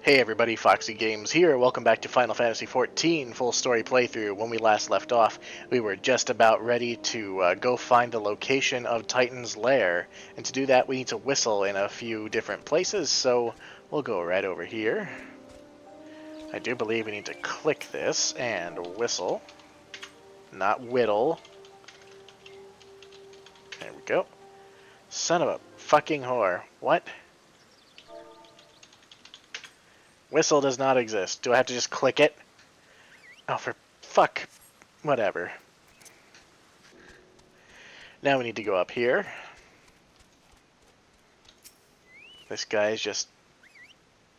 Hey everybody, Foxy Games here. Welcome back to Final Fantasy XIV full story playthrough. When we last left off, we were just about ready to go find the location of Titan's lair. And to do that, we need to whistle in a few different places, so we'll go right over here. I do believe we need to click this and whistle, not whittle. There we go. Son of a fucking whore. What? Whistle does not exist. Do I have to just click it? Oh, for fuck. Whatever. Now we need to go up here. This guy is just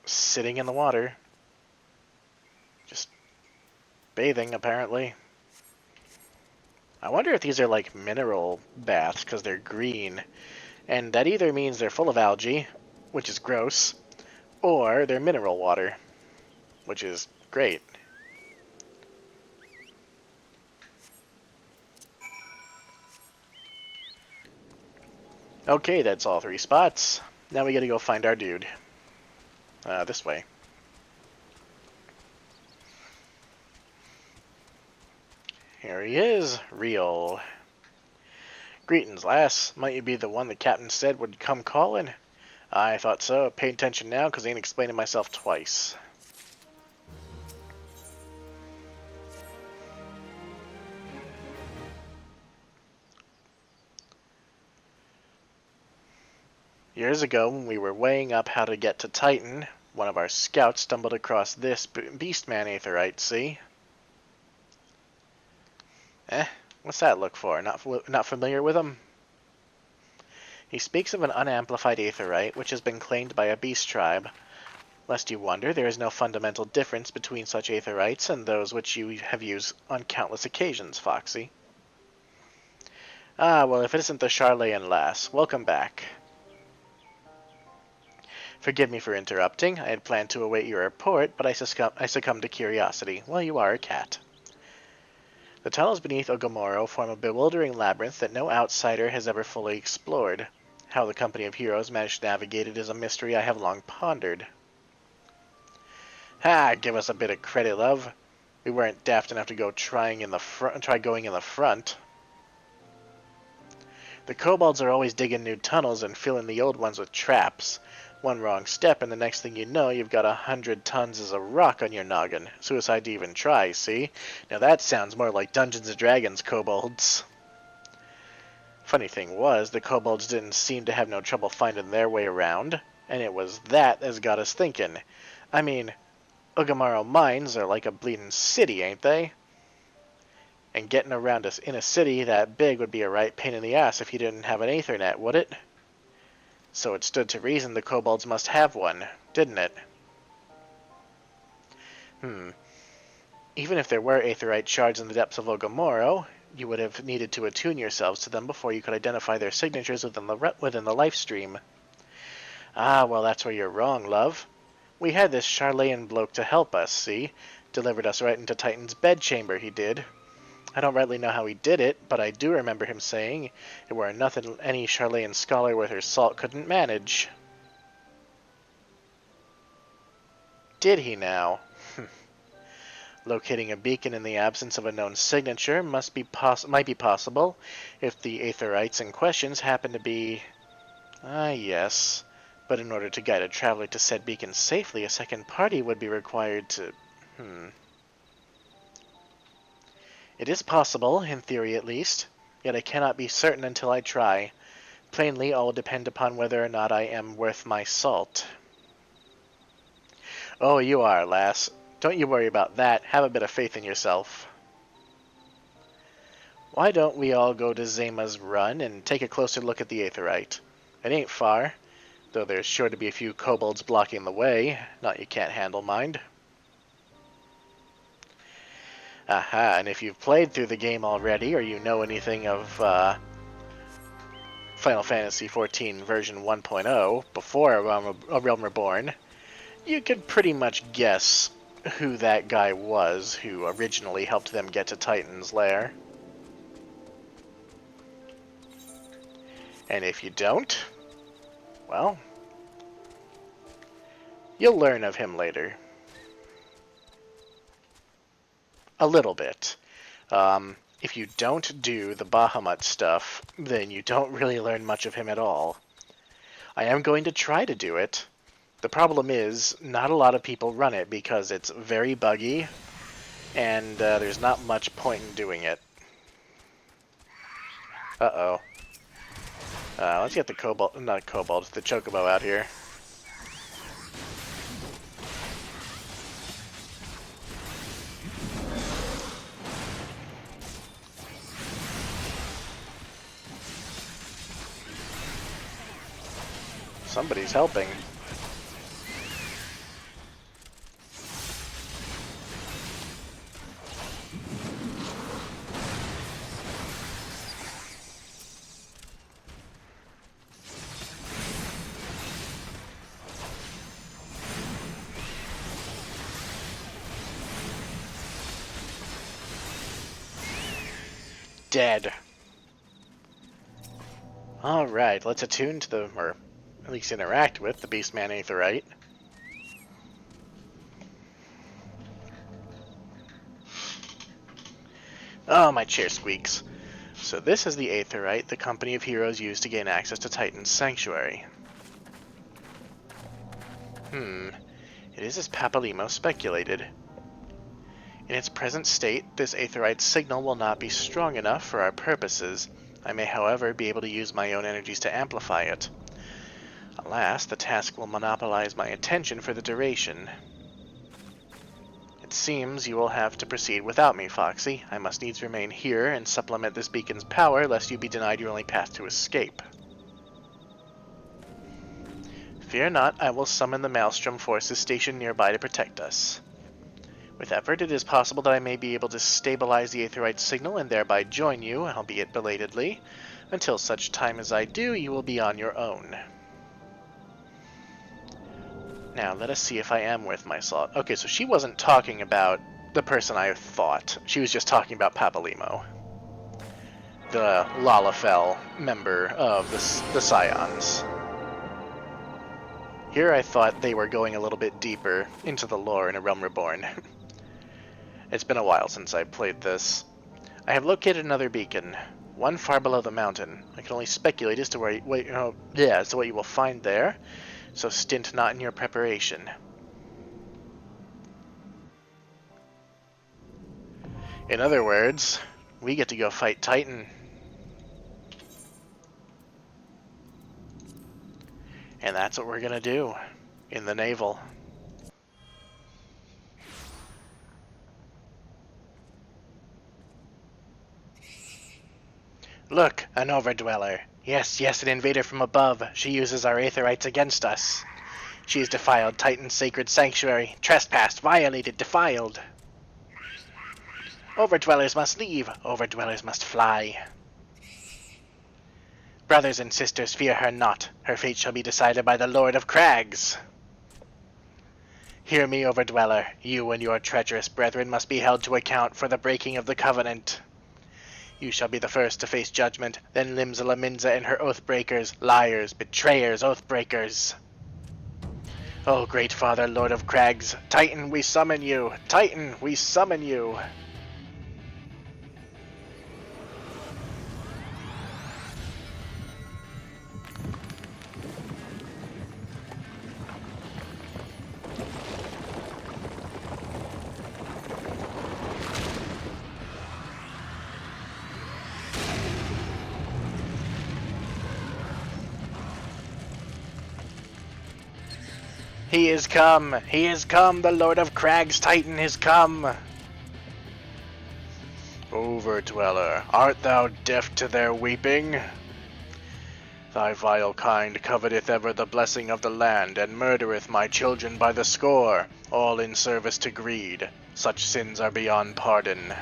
sitting in the water. Just bathing, apparently. I wonder if these are like mineral baths, because they're green. And that either means they're full of algae, which is gross, or they're mineral water, which is great. Okay, that's all three spots. Now we gotta go find our dude. This way. Here he is, Real. Greetings, lass. Might you be the one the captain said would come calling? I thought so. Pay attention now, cause I ain't explaining myself twice. Years ago, when we were weighing up how to get to Titan, one of our scouts stumbled across this beastman aetherite, see? What's that look for? Not familiar with him? He speaks of an unamplified aetherite, which has been claimed by a beast tribe. Lest you wonder, there is no fundamental difference between such aetherites and those which you have used on countless occasions, Foxy. Ah, well, if it isn't the Charlayan lass, welcome back. Forgive me for interrupting. I had planned to await your report, but I succumbed to curiosity. Well, you are a cat. The tunnels beneath Ogomoro form a bewildering labyrinth that no outsider has ever fully explored. How the company of heroes managed to navigate it is a mystery I have long pondered. Ha! Give us a bit of credit, love. We weren't daft enough to go try going in the front. The kobolds are always digging new tunnels and filling the old ones with traps. One wrong step, and the next thing you know, you've got 100 tons of rock on your noggin. Suicide to even try, see? Now that sounds more like Dungeons & Dragons kobolds. Funny thing was, the kobolds didn't seem to have no trouble finding their way around, and it was that as got us thinking. I mean, Ogomaro mines are like a bleeding city, ain't they? And getting around us in a city that big would be a right pain in the ass if you didn't have an Aethernet, would it? So it stood to reason the kobolds must have one, didn't it? Even if there were aetherite shards in the depths of Ogomoro, you would have needed to attune yourselves to them before you could identify their signatures within the life stream. Ah, well, that's where you're wrong, love. We had this Charlayan bloke to help us, see? Delivered us right into Titan's bedchamber, he did. I don't rightly know how he did it, but I do remember him saying it were nothing any Charlayan scholar worth her salt couldn't manage. Did he now? Locating a beacon in the absence of a known signature might be possible if the aetherites in questions happen to be... yes. But in order to guide a traveler to said beacon safely, a second party would be required to... It is possible, in theory at least, yet I cannot be certain until I try. Plainly, all will depend upon whether or not I am worth my salt. Oh, you are, lass. Don't you worry about that. Have a bit of faith in yourself. Why don't we all go to Zema's Run and take a closer look at the aetherite? It ain't far, though there's sure to be a few kobolds blocking the way. Not you can't handle, mind. Aha, and if you've played through the game already, or you know anything of Final Fantasy XIV version 1.0, before A Realm Reborn, you could pretty much guess who that guy was who originally helped them get to Titan's lair. And if you don't, well, You'll learn of him later. A little bit. If you don't do the Bahamut stuff, then you don't really learn much of him at all. I am going to try to do it. The problem is, not a lot of people run it because it's very buggy, and there's not much point in doing it. Uh-oh. Let's get the the chocobo out here. Somebody's helping. Dead. Alright, let's attune to the, or at least interact with, the Beastman Aetheryte. Oh, my chair squeaks. So this is the Aetheryte the company of heroes use to gain access to Titan's sanctuary. It is as Papalimo speculated. In its present state, this Aetheryte's signal will not be strong enough for our purposes. I may, however, be able to use my own energies to amplify it. Alas, the task will monopolize my attention for the duration. It seems you will have to proceed without me, Foxy. I must needs remain here and supplement this beacon's power, lest you be denied your only path to escape. Fear not, I will summon the Maelstrom forces stationed nearby to protect us. With effort, it is possible that I may be able to stabilize the Aetheryte's signal and thereby join you, albeit belatedly. Until such time as I do, you will be on your own. Now, let us see if I am worth my salt. Okay, so she wasn't talking about the person I thought. She was just talking about Papalimo, the Lalafell member of the Scions. Here I thought they were going a little bit deeper into the lore in A Realm Reborn. It's been a while since I played this. I have located another beacon, one far below the mountain. I can only speculate as to what you will find there, so stint not in your preparation. In other words, we get to go fight Titan. And that's what we're gonna do in the naval. Look, an Overdweller. Yes, an invader from above. She uses our Aetherites against us. She has defiled Titan's sacred sanctuary. Trespassed, violated, defiled. Overdwellers must leave. Overdwellers must fly. Brothers and sisters, fear her not. Her fate shall be decided by the Lord of Crags. Hear me, Overdweller. You and your treacherous brethren must be held to account for the breaking of the covenant. You shall be the first to face judgment, then Limsa Laminza and her Oathbreakers, liars, betrayers, Oathbreakers. Oh, great Father, Lord of Crags, Titan, we summon you! Titan, we summon you! He is come! He is come! The Lord of Crags Titan is come! Overdweller, art thou deaf to their weeping? Thy vile kind coveteth ever the blessing of the land, and murdereth my children by the score, all in service to greed. Such sins are beyond pardon.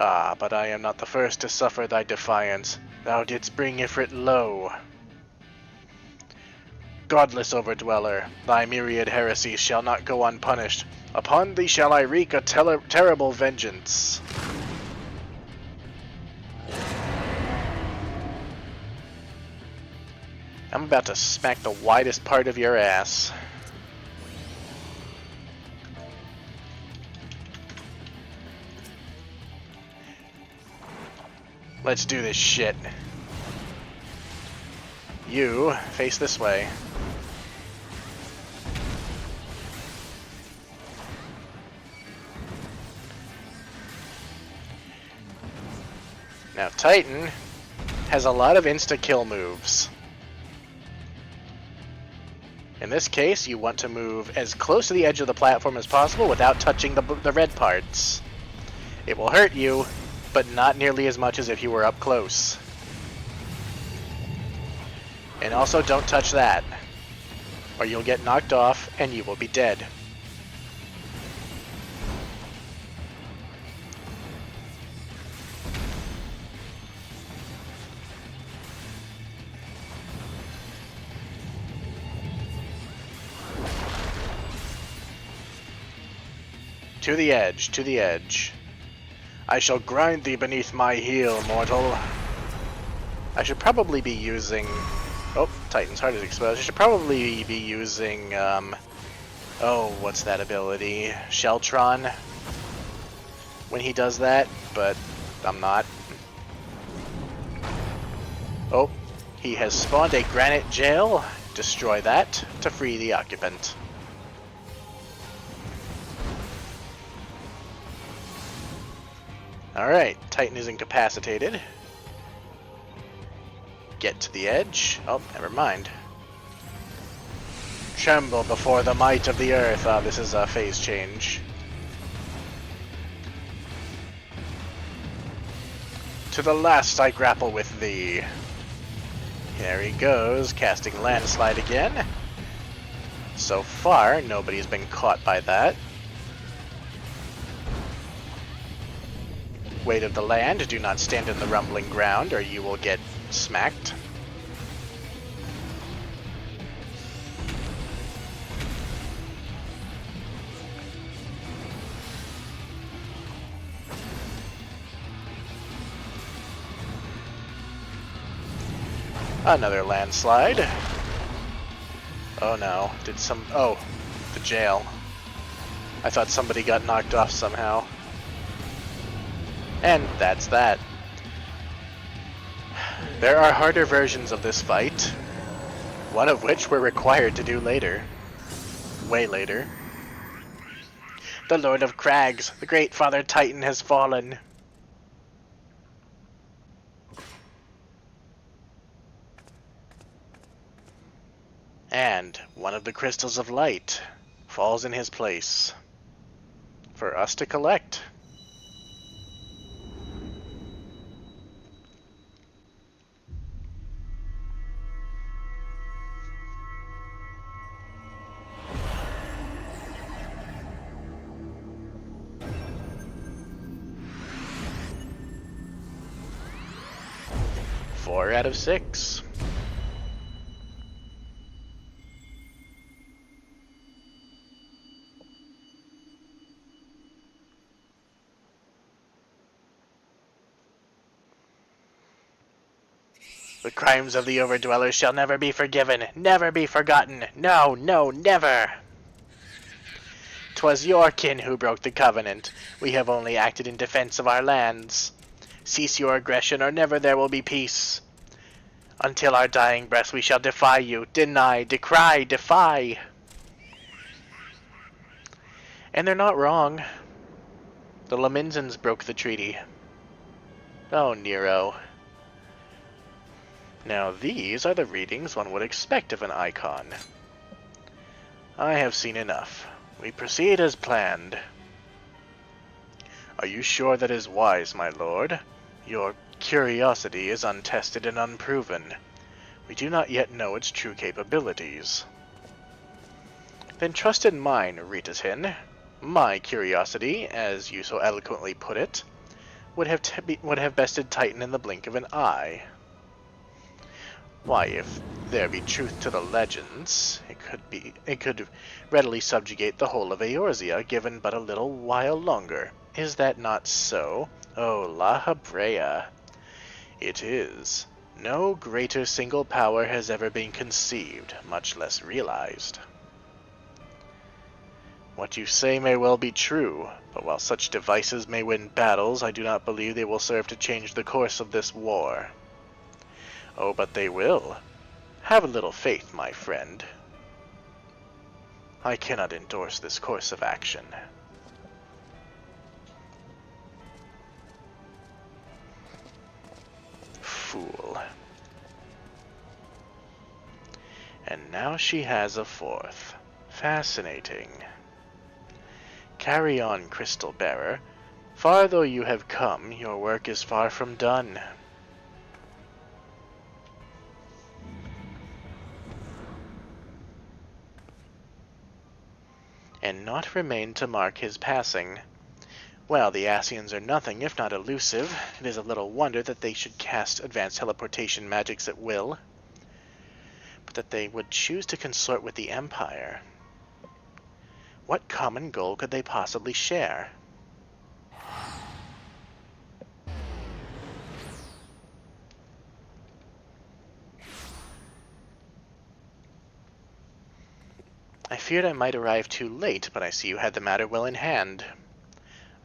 Ah, but I am not the first to suffer thy defiance. Thou didst bring Ifrit low. Godless Overdweller, thy myriad heresies shall not go unpunished. Upon thee shall I wreak a terrible vengeance. I'm about to smack the widest part of your ass. Let's do this shit. You face this way. Now Titan has a lot of insta-kill moves. In this case, you want to move as close to the edge of the platform as possible without touching the red parts. It will hurt you, but not nearly as much as if you were up close. And also don't touch that, or you'll get knocked off and you will be dead. To the edge, to the edge. I shall grind thee beneath my heel, mortal. I should probably be using... Oh, Titan's heart is exposed. I should probably be using, oh, what's that ability? Sheltron. When he does that, but I'm not. Oh, he has spawned a granite jail. Destroy that to free the occupant. Alright, Titan is incapacitated. Get to the edge. Oh, never mind. Tremble before the might of the earth. Ah, this is a phase change. To the last I grapple with thee. There he goes, casting landslide again. So far, nobody's been caught by that. Weight of the land, do not stand in the rumbling ground or you will get smacked. Another landslide. Oh no, oh, the jail. I thought somebody got knocked off somehow. And that's that. There are harder versions of this fight, one of which we're required to do later. Way later. The Lord of Crags, the great Father Titan has fallen. And one of the crystals of light falls in his place for us to collect. Four out of 6. The crimes of the Overdwellers shall never be forgiven, never be forgotten. No, no, never! 'Twas your kin who broke the covenant. We have only acted in defense of our lands. Cease your aggression, or never there will be peace. Until our dying breaths we shall defy you, deny, decry, defy. And they're not wrong. The Laminsans broke the treaty. Oh, Nero. Now these are the readings one would expect of an icon. I have seen enough. We proceed as planned. Are you sure that is wise, my lord? Your curiosity is untested and unproven. We do not yet know its true capabilities. Then trust in mine, Ritatin. My curiosity, as you so eloquently put it, would have bested Titan in the blink of an eye. Why, if there be truth to the legends, it could readily subjugate the whole of Eorzea, given but a little while longer. Is that not so? Oh, La Habrea. It is. No greater single power has ever been conceived, much less realized. What you say may well be true, but while such devices may win battles, I do not believe they will serve to change the course of this war. Oh, but they will. Have a little faith, my friend. I cannot endorse this course of action. Fool. And now she has a fourth. Fascinating. Carry on, Crystal Bearer. Far though you have come, your work is far from done. And naught remained to mark his passing. Well, the Asians are nothing if not elusive. It is a little wonder that they should cast advanced teleportation magics at will. But that they would choose to consort with the Empire. What common goal could they possibly share? I feared I might arrive too late, but I see you had the matter well in hand.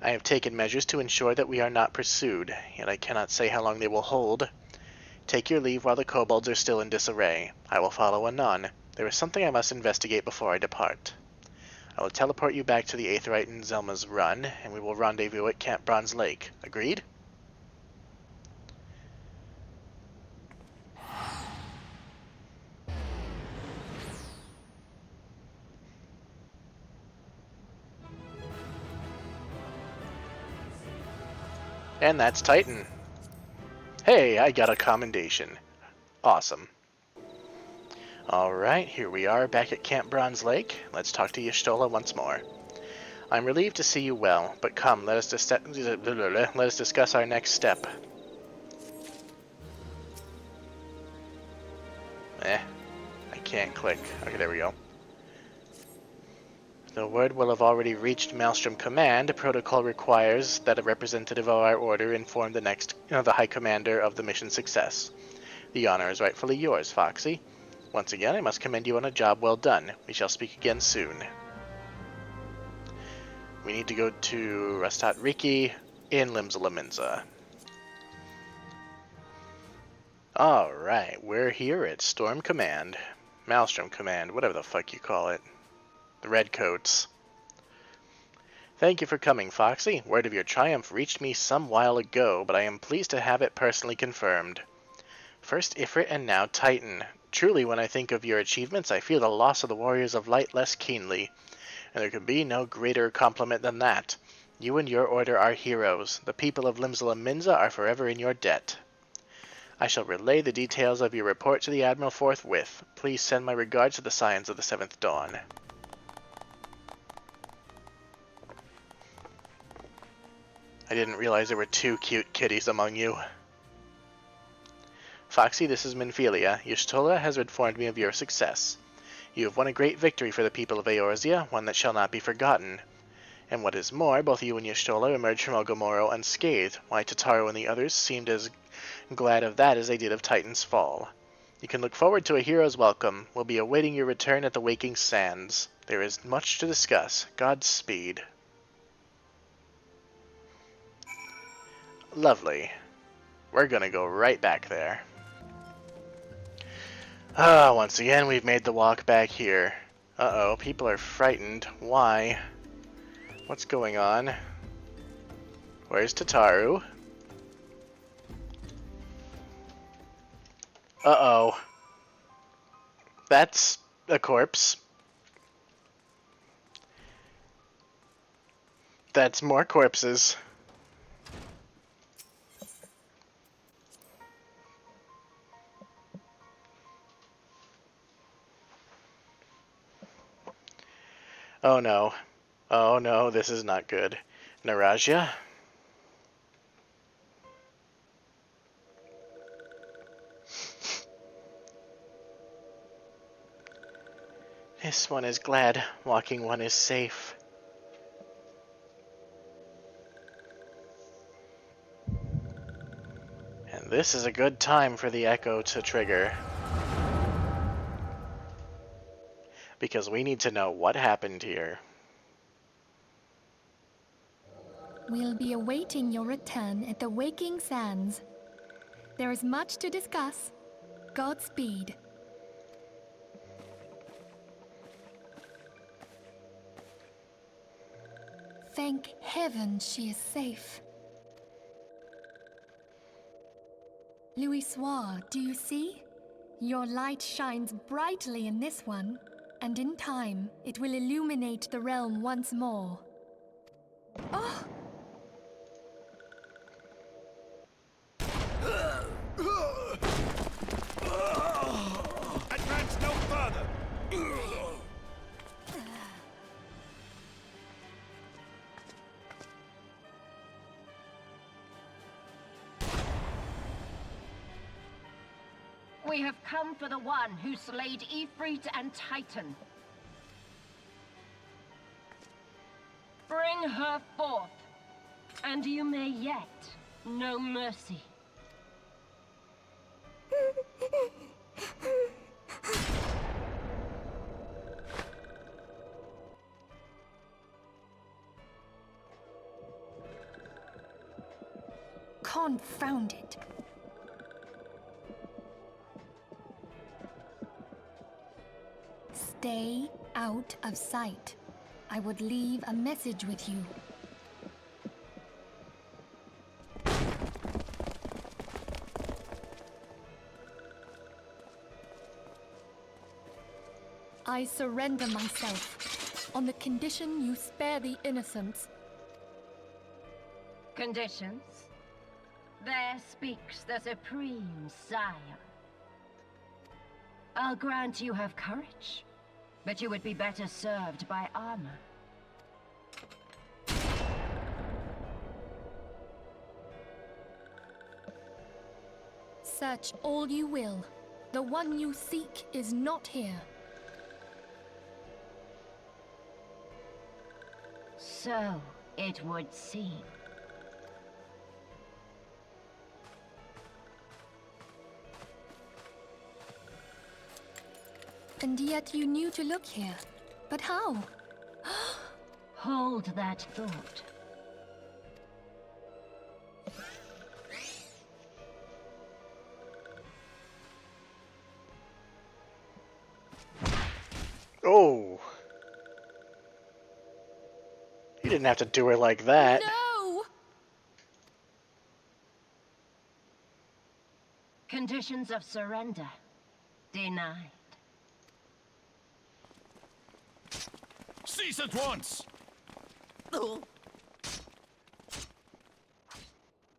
I have taken measures to ensure that we are not pursued, yet I cannot say how long they will hold. Take your leave while the kobolds are still in disarray. I will follow anon. There is something I must investigate before I depart. I will teleport you back to the Aetheryte and Zelma's Run, and we will rendezvous at Camp Bronze Lake. Agreed? And that's Titan. Hey, I got a commendation. Awesome. Alright, here we are back at Camp Bronze Lake. Let's talk to Y'shtola once more. I'm relieved to see you well, but come, let us discuss our next step. I can't click. Okay, there we go. The word will have already reached Maelstrom Command. Protocol requires that a representative of our order inform the High Commander of the mission's success. The honor is rightfully yours, Foxy. Once again, I must commend you on a job well done. We shall speak again soon. We need to go to Rastat Riki in Limsa Lominsa. Alright, we're here at Storm Command. Maelstrom Command, whatever the fuck you call it. The Redcoats. Thank you for coming, Foxy. Word of your triumph reached me some while ago, but I am pleased to have it personally confirmed. First Ifrit and now Titan. Truly, when I think of your achievements, I feel the loss of the Warriors of Light less keenly. And there could be no greater compliment than that. You and your order are heroes. The people of Limsa Lominsa are forever in your debt. I shall relay the details of your report to the Admiral forthwith. Please send my regards to the Scions of the Seventh Dawn. I didn't realize there were two cute kitties among you. Foxy, this is Minfilia. Y'shtola has informed me of your success. You have won a great victory for the people of Eorzea, one that shall not be forgotten. And what is more, both you and Y'shtola emerged from Ogomoro unscathed, while Tataru and the others seemed as glad of that as they did of Titan's fall. You can look forward to a hero's welcome. We'll be awaiting your return at the Waking Sands. There is much to discuss. Godspeed. Lovely. We're gonna go right back there. Once again, we've made the walk back here. Uh-oh, people are frightened. Why? What's going on? Where's Tataru? Uh-oh. That's a corpse. That's more corpses. Oh no. Oh no, this is not good. Naraja? This one is glad. Walking one is safe. And this is a good time for the echo to trigger. Because we need to know what happened here. We'll be awaiting your return at the Waking Sands. There is much to discuss. Godspeed. Thank heaven she is safe. Louisoire, do you see? Your light shines brightly in this one, and in time, it will illuminate the realm once more. Oh! Advance no further! We have come for the one who slayed Ifrit and Titan. Bring her forth, and you may yet know mercy. Confound it. Stay out of sight. I would leave a message with you. I surrender myself, on the condition you spare the innocents. Conditions? There speaks the Supreme Sire. I'll grant you have courage, but you would be better served by armor. Search all you will. The one you seek is not here. So it would seem. And yet you knew to look here. But how? Hold that thought. Oh. You didn't have to do her like that. No! Conditions of surrender denied. Cease at once!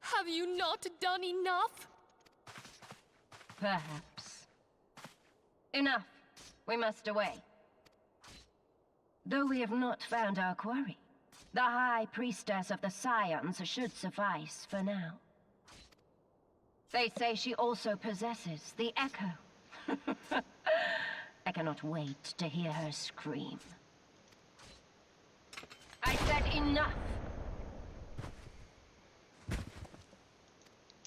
Have you not done enough? Perhaps. Enough. We must away. Though we have not found our quarry, the High Priestess of the Scions should suffice for now. They say she also possesses the Echo. I cannot wait to hear her scream. I said enough!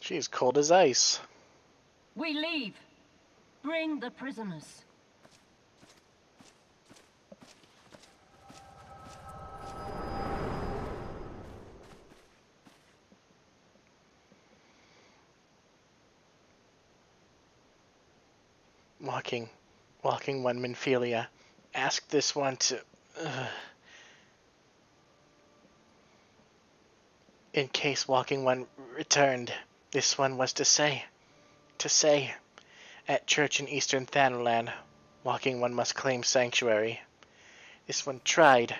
She's cold as ice. We leave. Bring the prisoners. Walking one Minfilia. Ask this one to... In case Walking One returned, this one was to say, at church in Eastern Thanalan, Walking One must claim sanctuary. This one tried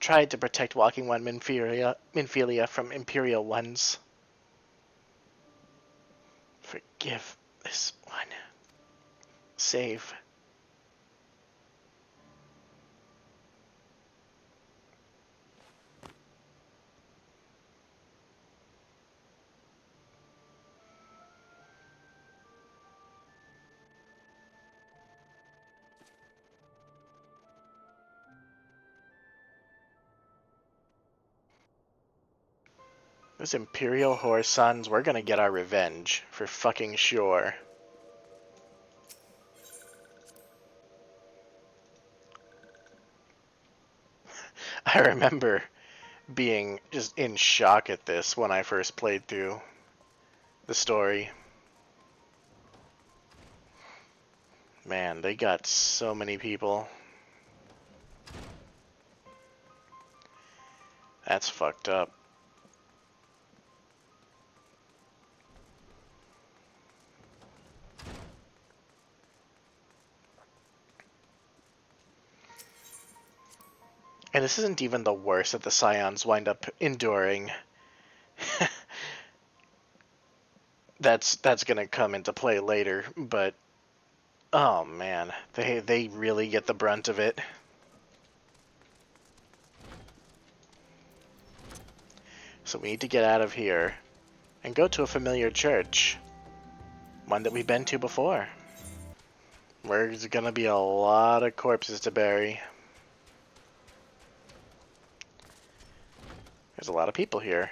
to protect Walking One Minfilia from Imperial ones. Forgive this one. Save. Those Imperial whore sons, we're gonna get our revenge, for fucking sure. I remember being just in shock at this when I first played through the story. Man, they got so many people. That's fucked up. And this isn't even the worst that the Scions wind up enduring. That's gonna come into play later, but oh man, they really get the brunt of it. So we need to get out of here and go to a familiar church, one that we've been to before. There's gonna be a lot of corpses to bury. There's a lot of people here.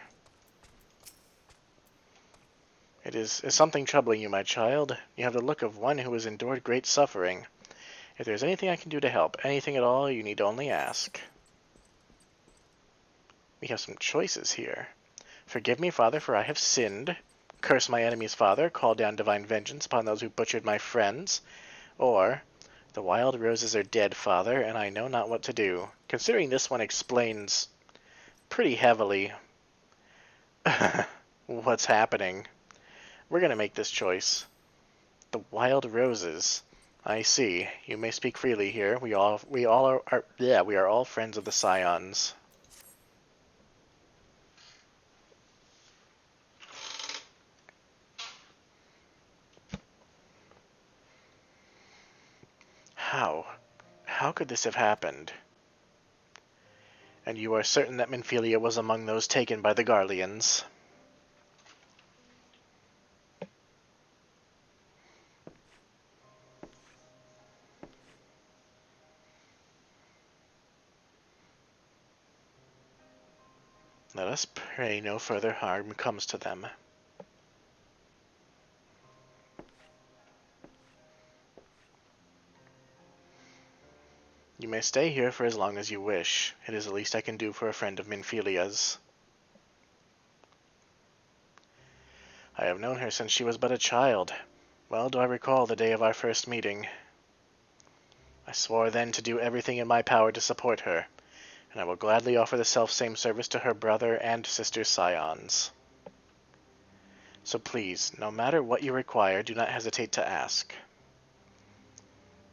Is something troubling you, my child? You have the look of one who has endured great suffering. If there's anything I can do to help, anything at all, you need only ask. We have some choices here. Forgive me, Father, for I have sinned. Curse my enemy's father, call down divine vengeance upon those who butchered my friends. Or, the wild roses are dead, Father, and I know not what to do. Considering this one explains pretty heavily what's happening, we're gonna make this choice. The wild roses. I see. You may speak freely here. We are all friends of the Scions. How? How could this have happened? And you are certain that Minfilia was among those taken by the Garleans? Let us pray no further harm comes to them. You may stay here for as long as you wish. It is the least I can do for a friend of Minfilia's. I have known her since she was but a child. Well do I recall the day of our first meeting. I swore then to do everything in my power to support her, and I will gladly offer the self-same service to her brother and sister Scions. So please, no matter what you require, do not hesitate to ask.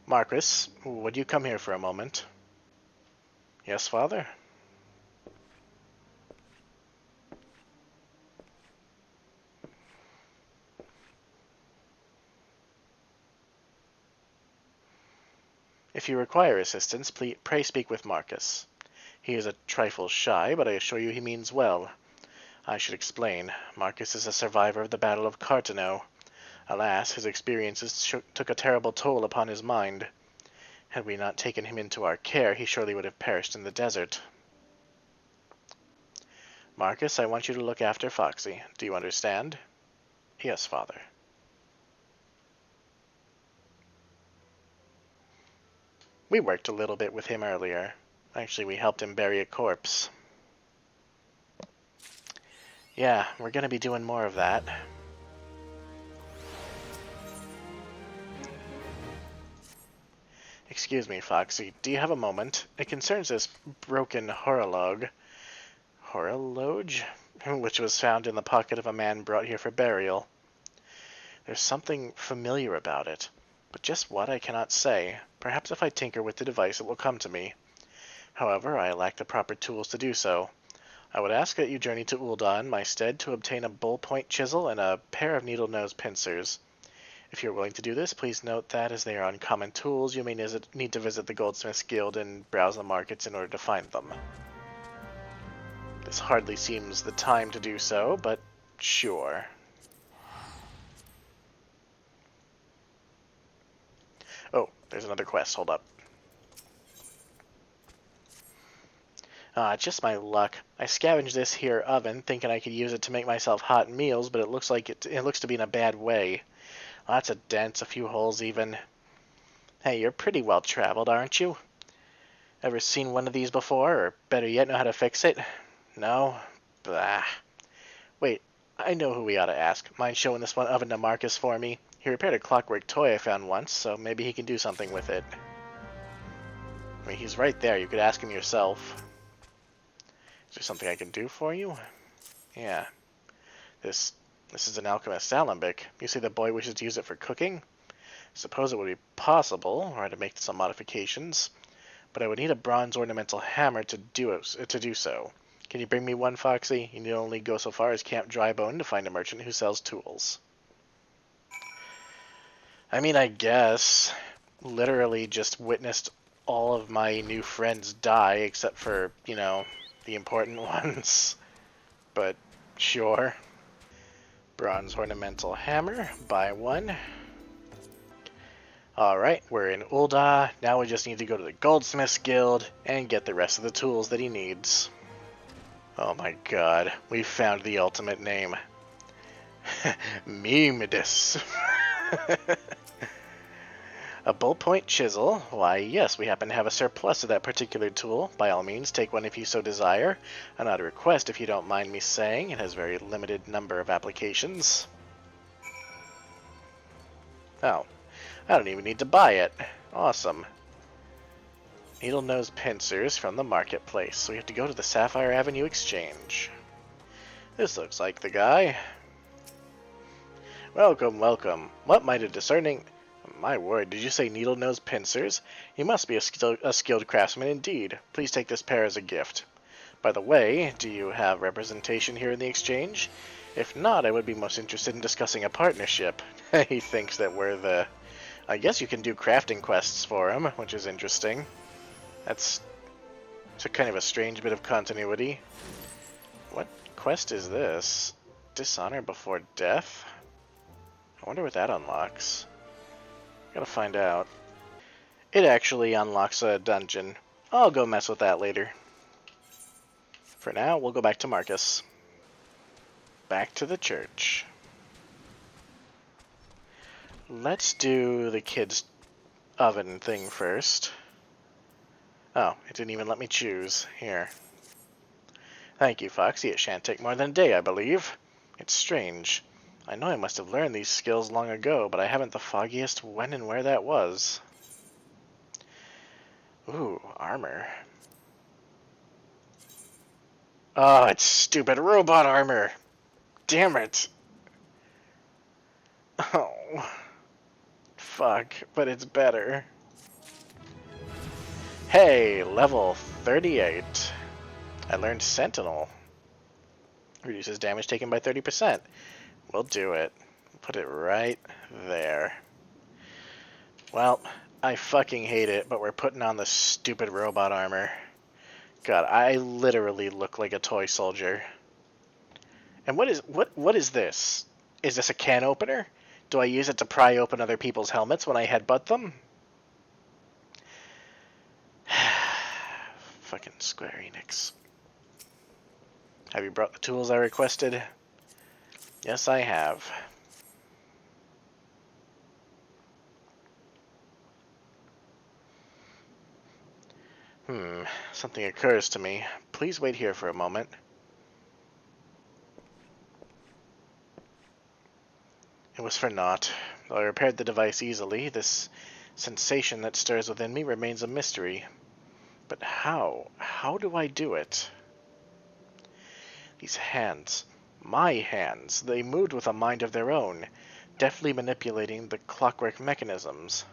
Marquis, would you come here for a moment? Yes, Father? If you require assistance, pray speak with Marcus. He is a trifle shy, but I assure you he means well. I should explain. Marcus is a survivor of the Battle of Cartano. Alas, his experiences took a terrible toll upon his mind. Had we not taken him into our care, he surely would have perished in the desert. Marcus, I want you to look after Foxy. Do you understand? Yes, Father. We worked a little bit with him earlier. Actually, we helped him bury a corpse. Yeah, we're gonna be doing more of that. Excuse me, Foxy, do you have a moment? It concerns this broken horologe, which was found in the pocket of a man brought here for burial. There's something familiar about it, but just what I cannot say. Perhaps if I tinker with the device it will come to me. However, I lack the proper tools to do so. I would ask that you journey to Ul'dah in my stead to obtain a bull-point chisel and a pair of needle-nose pincers. If you are willing to do this, please note that, as they are uncommon tools, you may need to visit the Goldsmiths Guild and browse the markets in order to find them. This hardly seems the time to do so, but sure. Oh, there's another quest. Hold up. Just my luck. I scavenged this here oven, thinking I could use it to make myself hot meals, but it looks like it looks to be in a bad way. Lots of dents, a few holes even. Hey, you're pretty well traveled, aren't you? Ever seen one of these before, or better yet, know how to fix it? No? Blah. Wait, I know who we ought to ask. Mind showing this one oven to Marcus for me? He repaired a clockwork toy I found once, so maybe he can do something with it. I mean, he's right there. You could ask him yourself. Is there something I can do for you? Yeah. This is an alchemist's alembic. You say the boy wishes to use it for cooking? Suppose it would be possible, or to make some modifications, but I would need a bronze ornamental hammer to do so. Can you bring me one, Foxy? You need only go so far as Camp Drybone to find a merchant who sells tools. I mean, I guess. Literally just witnessed all of my new friends die, except for, you know, the important ones. But, sure. Bronze ornamental hammer, buy one. Alright, we're in Ul'dah. Now we just need to go to the Goldsmiths Guild and get the rest of the tools that he needs. Oh my god, we found the ultimate name. Memedis. A bullpoint chisel? Why, yes, we happen to have a surplus of that particular tool. By all means, take one if you so desire. An odd request, if you don't mind me saying. It has very limited number of applications. Oh, I don't even need to buy it. Awesome. Needle nose pincers from the marketplace. So we have to go to the Sapphire Avenue Exchange. This looks like the guy. Welcome, welcome. What might a discerning... My word, did you say needle nose pincers? He must be a skilled craftsman indeed. Please take this pair as a gift. By the way, do you have representation here in the exchange? If not, I would be most interested in discussing a partnership. He thinks that we're the... I guess you can do crafting quests for him, which is interesting. It's a kind of a strange bit of continuity. What quest is this? Dishonor before death? I wonder what that unlocks. Gotta find out. It actually unlocks a dungeon. I'll go mess with that later. For now, we'll go back to Marcus. Back to the church. Let's do the kid's oven thing first. Oh, it didn't even let me choose. Here. Thank you, Foxy. It shan't take more than a day, I believe. It's strange. I know I must have learned these skills long ago, but I haven't the foggiest when and where that was. Ooh, armor. Oh, it's stupid robot armor! Damn it! Oh. Fuck, but it's better. Hey, level 38. I learned Sentinel. Reduces damage taken by 30%. We'll do it. Put it right there. Well, I fucking hate it, but we're putting on the stupid robot armor. God, I literally look like a toy soldier. And what is this? Is this a can opener? Do I use it to pry open other people's helmets when I headbutt them? Fucking Square Enix. Have you brought the tools I requested? Yes, I have. Something occurs to me. Please wait here for a moment. It was for naught. Though I repaired the device easily, this sensation that stirs within me remains a mystery. But how? How do I do it? These hands, my hands, they moved with a mind of their own, deftly manipulating the clockwork mechanisms.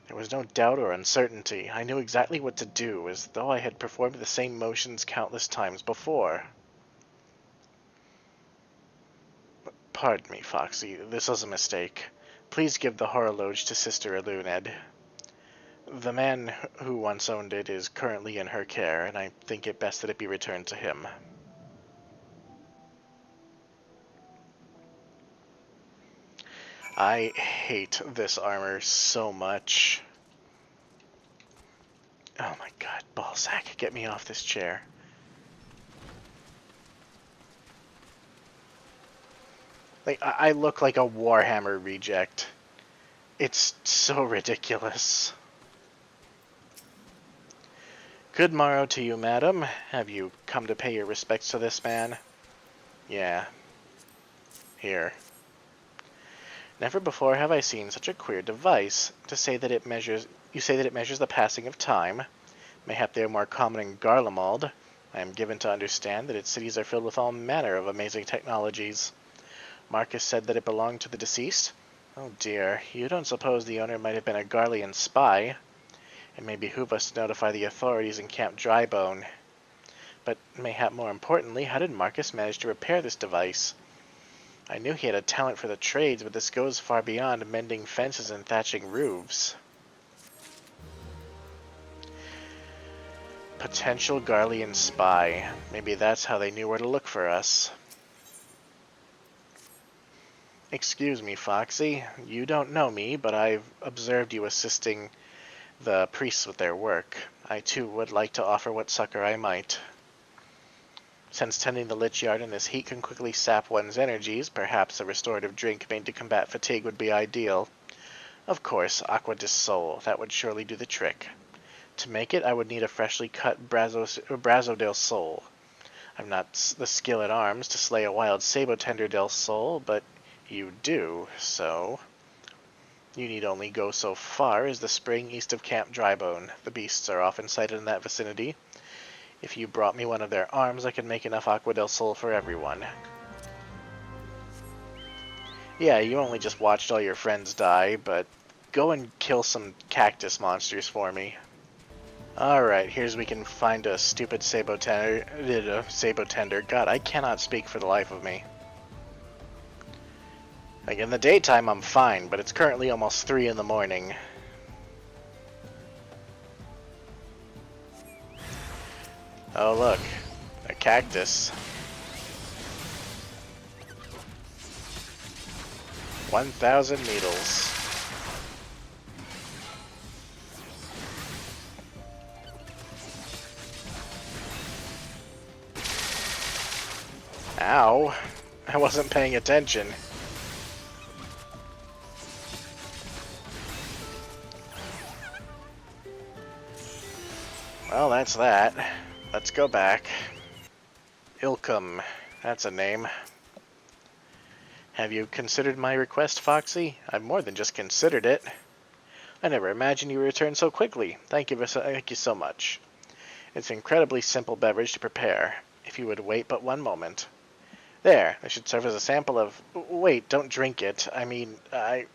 There was no doubt or uncertainty. I knew exactly what to do, as though I had performed the same motions countless times before. Pardon me, Foxy. This was a mistake. Please give the horologe to Sister Eluned. The man who once owned it is currently in her care, and I think it best that it be returned to him. I hate this armor so much. Oh my god, ballsack, get me off this chair. Like, I look like a Warhammer reject. It's so ridiculous. Good morrow to you, madam. Have you come to pay your respects to this man? Yeah. Here. Never before have I seen such a queer device. To say that it measures... You say that it measures the passing of time. Mayhap they are more common in Garlemald. I am given to understand that its cities are filled with all manner of amazing technologies. Marcus said that it belonged to the deceased? Oh dear, you don't suppose the owner might have been a Garlean spy? It may behoove us to notify the authorities in Camp Drybone. But mayhap more importantly, how did Marcus manage to repair this device? I knew he had a talent for the trades, but this goes far beyond mending fences and thatching roofs. Potential Garlean spy. Maybe that's how they knew where to look for us. Excuse me, Foxy. You don't know me, but I've observed you assisting the priests with their work. I too would like to offer what succor I might. Since tending the lich yard in this heat can quickly sap one's energies, perhaps a restorative drink made to combat fatigue would be ideal. Of course, Aqua de Sol, that would surely do the trick. To make it, I would need a freshly cut Brazo del Sol. I've not the skill at arms to slay a wild Sabotender del Sol, but you do, so... You need only go so far as the spring east of Camp Drybone. The beasts are often sighted in that vicinity. If you brought me one of their arms, I could make enough Aqua del Sol for everyone. Yeah, you only just watched all your friends die, but go and kill some cactus monsters for me. Alright, here's we can find a stupid Sabotender. God, I cannot speak for the life of me. Like, in the daytime I'm fine, but it's currently almost 3 in the morning. Oh look, a cactus. 1,000 needles. Ow, I wasn't paying attention. Well, that's that. Let's go back. Ilkum. That's a name. Have you considered my request, Foxy? I've more than just considered it. I never imagined you would return so quickly. Thank you so much. It's an incredibly simple beverage to prepare. If you would wait but one moment. There, this should serve as a sample of... Wait, don't drink it. I mean, I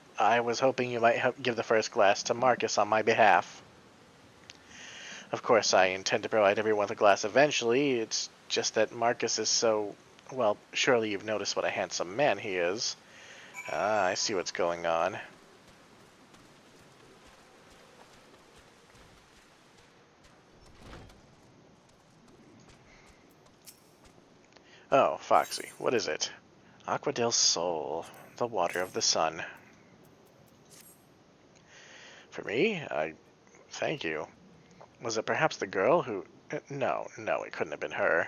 was hoping you might give the first glass to Marcus on my behalf. Of course, I intend to provide everyone with a glass eventually. It's just that Marcus is so... Well, surely you've noticed what a handsome man he is. Ah, I see what's going on. Oh, Foxy, what is it? Aqua del Sol, the water of the sun. For me? Thank you. Was it perhaps the girl who... No, it couldn't have been her.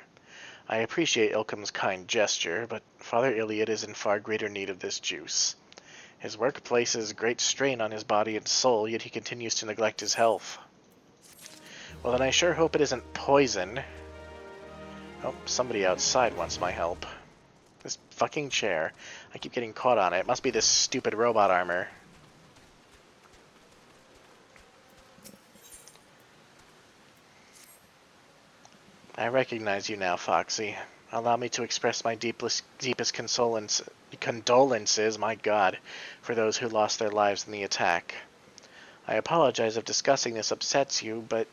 I appreciate Ilkum's kind gesture, but Father Iliad is in far greater need of this juice. His work places great strain on his body and soul, yet he continues to neglect his health. Well, then I sure hope it isn't poison. Oh, somebody outside wants my help. This fucking chair. I keep getting caught on it. It must be this stupid robot armor. I recognize you now, Foxy. Allow me to express my deepest condolences, my God, for those who lost their lives in the attack. I apologize if discussing this upsets you, but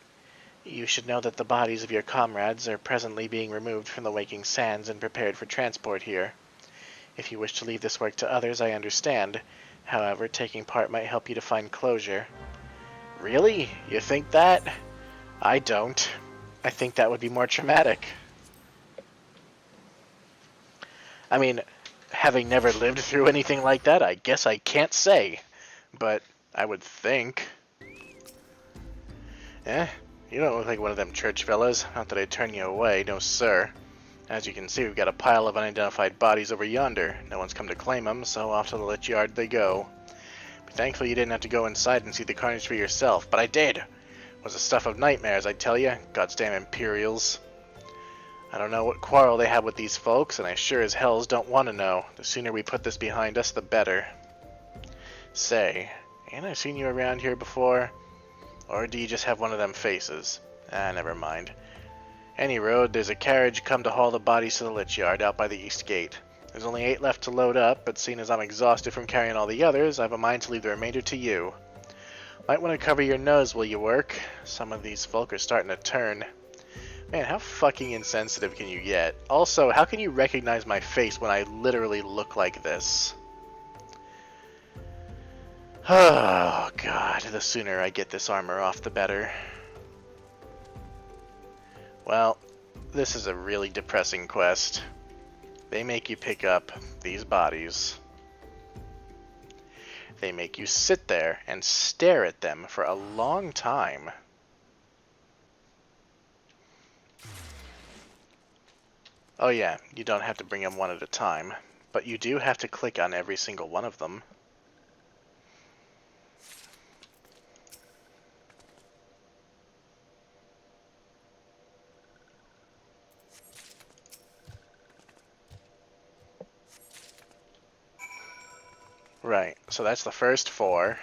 you should know that the bodies of your comrades are presently being removed from the Waking Sands and prepared for transport here. If you wish to leave this work to others, I understand. However, taking part might help you to find closure. Really? You think that? I don't. I think that would be more traumatic. I mean, having never lived through anything like that, I guess I can't say. But I would think. You don't look like one of them church fellas. Not that I'd turn you away, no sir. As you can see, we've got a pile of unidentified bodies over yonder. No one's come to claim them, so off to the lich yard they go. Be thankful you didn't have to go inside and see the carnage for yourself, but I did! Was the stuff of nightmares, I tell you. Goddamn Imperials. I don't know what quarrel they have with these folks, and I sure as hells don't want to know. The sooner we put this behind us, the better. Say, ain't I seen you around here before? Or do you just have one of them faces? Ah, never mind. Any road, there's a carriage come to haul the bodies to the lich yard out by the east gate. There's only 8 left to load up, but seeing as I'm exhausted from carrying all the others, I have a mind to leave the remainder to you. Might want to cover your nose while you work. Some of these folk are starting to turn. Man, how fucking insensitive can you get? Also, how can you recognize my face when I literally look like this? Oh, God, the sooner I get this armor off, the better. Well, this is a really depressing quest. They make you pick up these bodies. They make you sit there and stare at them for a long time. Oh yeah, you don't have to bring them one at a time, but you do have to click on every single one of them. Right, so that's the first 4.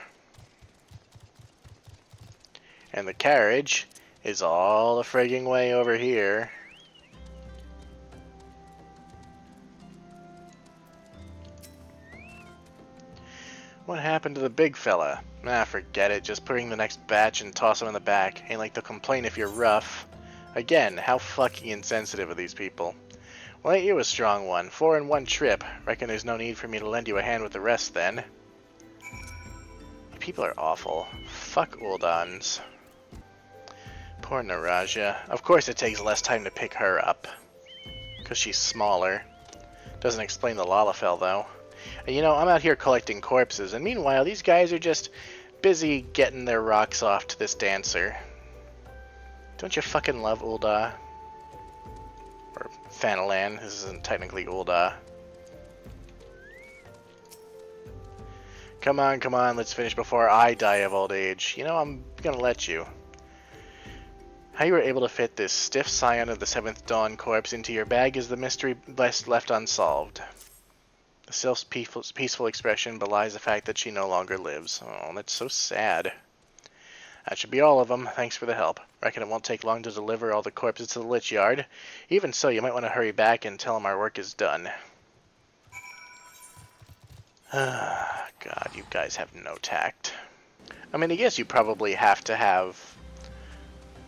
And the carriage is all the frigging way over here. What happened to the big fella? Ah, forget it. Just bring the next batch and toss him in the back. Ain't like they'll complain if you're rough. Again, how fucking insensitive are these people? Well, ain't you a strong one? 4 in 1 trip. Reckon there's no need for me to lend you a hand with the rest then. People are awful. Fuck Uldans. Poor Naraja. Of course it takes less time to pick her up. Because she's smaller. Doesn't explain the Lalafell, though. And you know, I'm out here collecting corpses, and meanwhile these guys are just busy getting their rocks off to this dancer. Don't you fucking love Ul'dah? Or Thanalan, this isn't technically Ul'dah. Come on, let's finish before I die of old age. You know, I'm gonna let you. How you were able to fit this stiff scion of the 7th Dawn corpse into your bag is the mystery best left unsolved. The sylph's peaceful expression belies the fact that she no longer lives. Oh, that's so sad. That should be all of them. Thanks for the help. Reckon it won't take long to deliver all the corpses to the lich yard. Even so, you might want to hurry back and tell them our work is done. God, you guys have no tact. I mean, I guess you probably have to have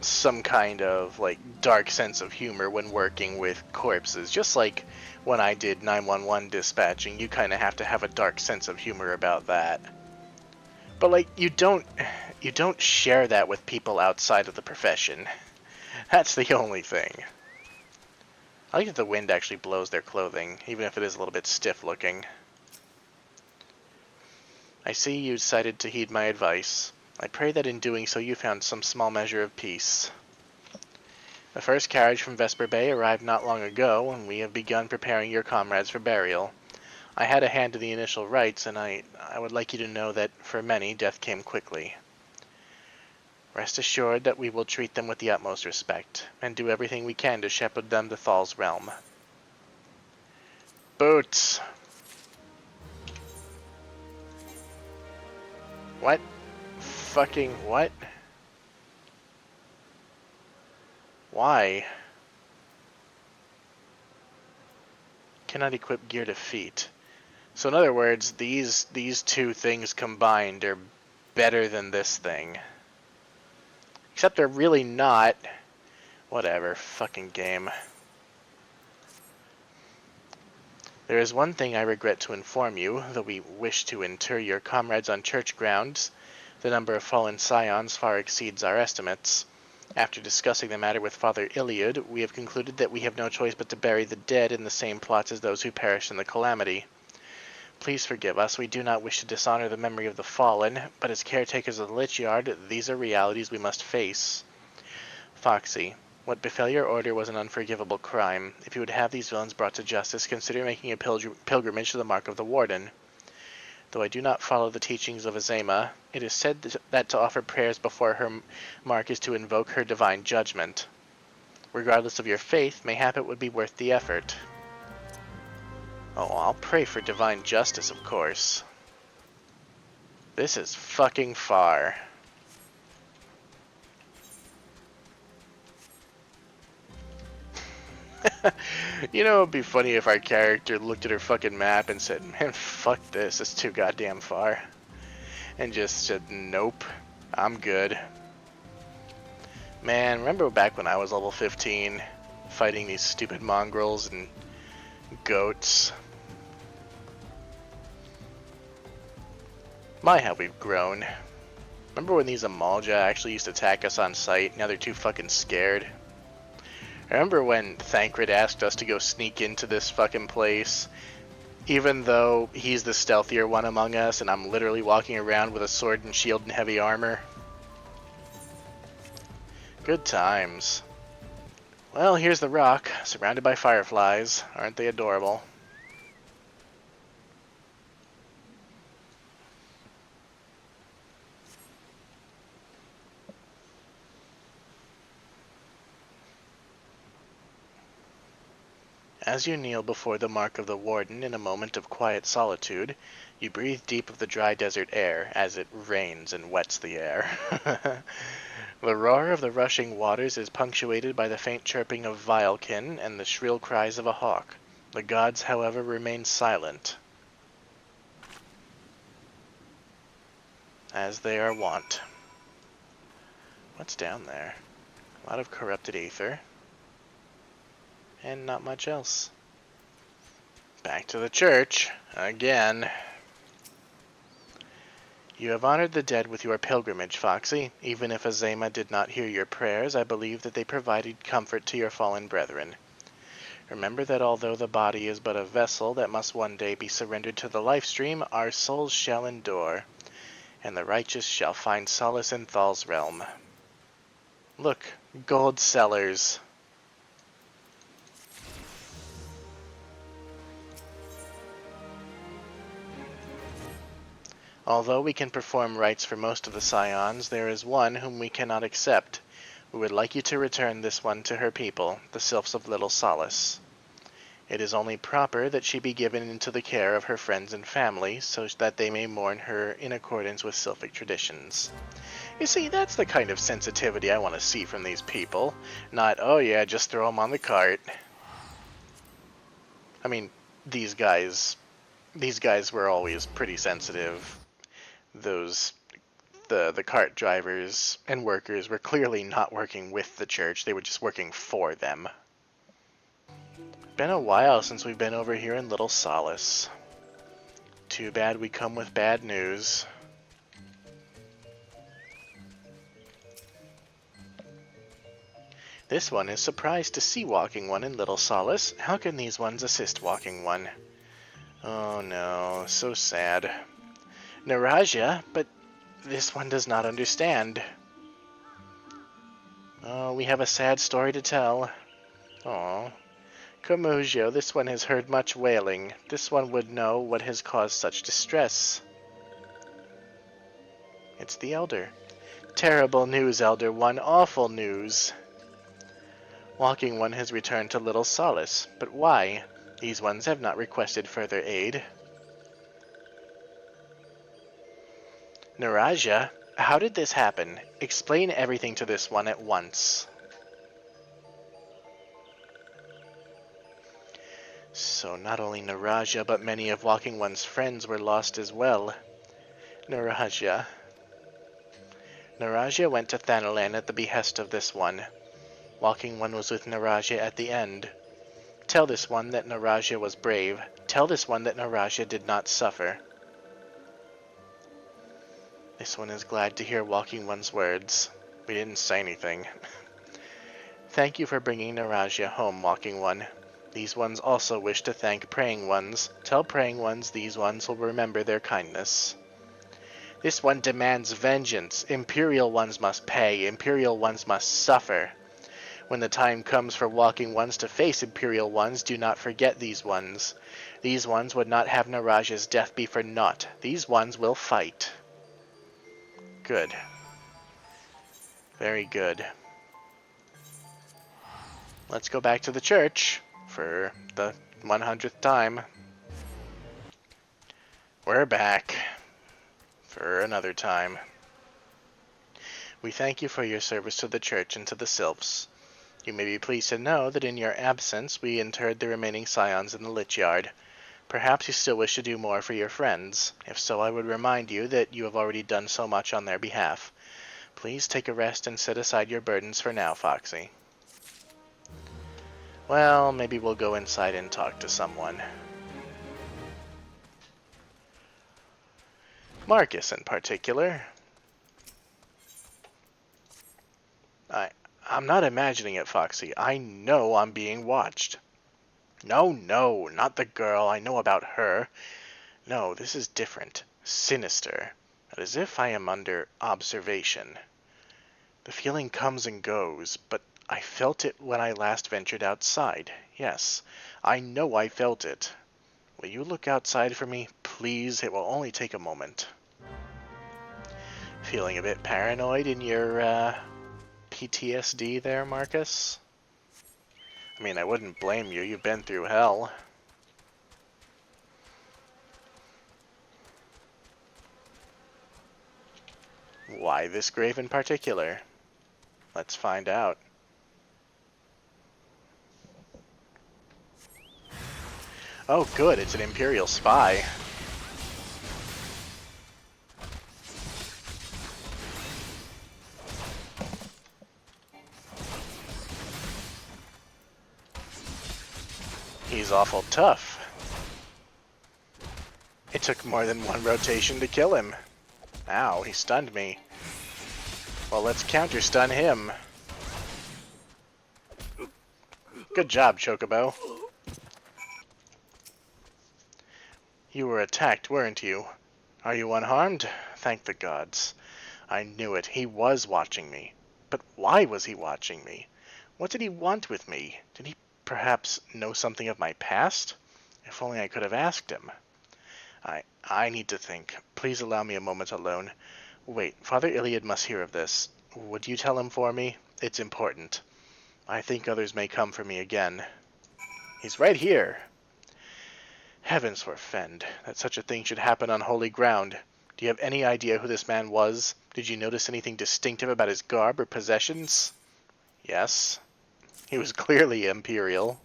some kind of, like, dark sense of humor when working with corpses. Just like when I did 911 dispatching, you kind of have to have a dark sense of humor about that. But, like, you don't share that with people outside of the profession. That's the only thing. I like that the wind actually blows their clothing, even if it is a little bit stiff looking. I see you decided to heed my advice. I pray that in doing so you found some small measure of peace. The first carriage from Vesper Bay arrived not long ago, and we have begun preparing your comrades for burial. I had a hand in the initial rites, and I would like you to know that, for many, death came quickly. Rest assured that we will treat them with the utmost respect, and do everything we can to shepherd them to Thal's realm. Boots! What? Fucking what? Why? Cannot equip gear to feet. So in other words, these 2 things combined are better than this thing. Except they're really not. Whatever, fucking game. There is one thing I regret to inform you, though we wish to inter your comrades on church grounds. The number of fallen scions far exceeds our estimates. After discussing the matter with Father Iliad, we have concluded that we have no choice but to bury the dead in the same plots as those who perished in the calamity. Please forgive us, we do not wish to dishonor the memory of the fallen, but as caretakers of the lich yard, these are realities we must face. Foxy, what befell your order was an unforgivable crime. If you would have these villains brought to justice, consider making a pilgrimage to the Mark of the Warden. Though I do not follow the teachings of Azema, it is said that to offer prayers before her mark is to invoke her divine judgment. Regardless of your faith, mayhap it would be worth the effort. Oh, I'll pray for divine justice, of course. This is fucking far. You know, it'd be funny if our character looked at her fucking map and said, man, fuck this, it's too goddamn far. And just said, nope, I'm good. Man, remember back when I was level 15, fighting these stupid mongrels and goats? My, how we've grown. Remember when these Amalja actually used to attack us on sight? Now they're too fucking scared. I remember when Thancred asked us to go sneak into this fucking place, even though he's the stealthier one among us and I'm literally walking around with a sword and shield and heavy armor. Good times. Well, here's the rock, surrounded by fireflies. Aren't they adorable? As you kneel before the mark of the Warden in a moment of quiet solitude, you breathe deep of the dry desert air as it rains and wets the air. The roar of the rushing waters is punctuated by the faint chirping of vilekin and the shrill cries of a hawk. The gods, however, remain silent, as they are wont. What's down there? A lot of corrupted aether. And not much else. Back to the church, again. You have honored the dead with your pilgrimage, Foxy. Even if Azema did not hear your prayers, I believe that they provided comfort to your fallen brethren. Remember that although the body is but a vessel that must one day be surrendered to the life stream, our souls shall endure, and the righteous shall find solace in Thal's realm. Look, gold sellers. Although we can perform rites for most of the scions, there is one whom we cannot accept. We would like you to return this one to her people, the Sylphs of Little Solace. It is only proper that she be given into the care of her friends and family, so that they may mourn her in accordance with Sylphic traditions. You see, that's the kind of sensitivity I want to see from these people. Not, oh yeah, just throw them on the cart. I mean, these guys were always pretty sensitive. The cart drivers and workers were clearly not working with the church, they were just working for them. Been a while since we've been over here in Little Solace. Too bad we come with bad news. This one is surprised to see Walking One in Little Solace. How can these ones assist Walking One? Oh no, so sad. Naraja, but this one does not understand. Oh, we have a sad story to tell. Oh, Comugio, this one has heard much wailing. This one would know what has caused such distress. It's the Elder. Terrible news, Elder One, awful news. Walking One has returned to Little Solace, but why? These ones have not requested further aid. Naraja, how did this happen? Explain everything to this one at once. So not only Naraja, but many of Walking One's friends were lost as well. Naraja went to Thanalan at the behest of this one. Walking One was with Naraja at the end. Tell this one that Naraja was brave. Tell this one that Naraja did not suffer. This one is glad to hear Walking One's words. We didn't say anything. Thank you for bringing Naraja home, Walking One. These ones also wish to thank Praying Ones. Tell Praying Ones these ones will remember their kindness. This one demands vengeance. Imperial ones must pay. Imperial ones must suffer. When the time comes for walking ones to face Imperial ones, do not forget these ones. These ones would not have Niraj's death be for naught. These ones will fight. Good. Very good. Let's go back to the church for the 100th time. We're back for another time. We thank you for your service to the church and to the sylphs. You may be pleased to know that in your absence we interred the remaining scions in the lich yard. Perhaps you still wish to do more for your friends. If so, I would remind you that you have already done so much on their behalf. Please take a rest and set aside your burdens for now, Foxy. Well, maybe we'll go inside and talk to someone. Marcus in particular. I'm not imagining it, Foxy. I know I'm being watched. No, not the girl. I know about her. No, this is different. Sinister. As if I am under observation. The feeling comes and goes, but I felt it when I last ventured outside. Yes, I know I felt it. Will you look outside for me, please? It will only take a moment. Feeling a bit paranoid in your, PTSD there, Marcus? I mean, I wouldn't blame you. You've been through hell. Why this grave in particular? Let's find out. Oh, good. It's an Imperial spy. He's awful tough. It took more than one rotation to kill him. Ow, he stunned me. Well, let's counter-stun him. Good job, Chocobo. You were attacked, weren't you? Are you unharmed? Thank the gods. I knew it. He was watching me. But why was he watching me? What did he want with me? Did he perhaps know something of my past? If only I could have asked him. I need to think. Please allow me a moment alone. Wait, Father Iliad must hear of this. Would you tell him for me? It's important. I think others may come for me again. He's right here. Heavens forfend, that such a thing should happen on holy ground. Do you have any idea who this man was? Did you notice anything distinctive about his garb or possessions? Yes. He was clearly Imperial.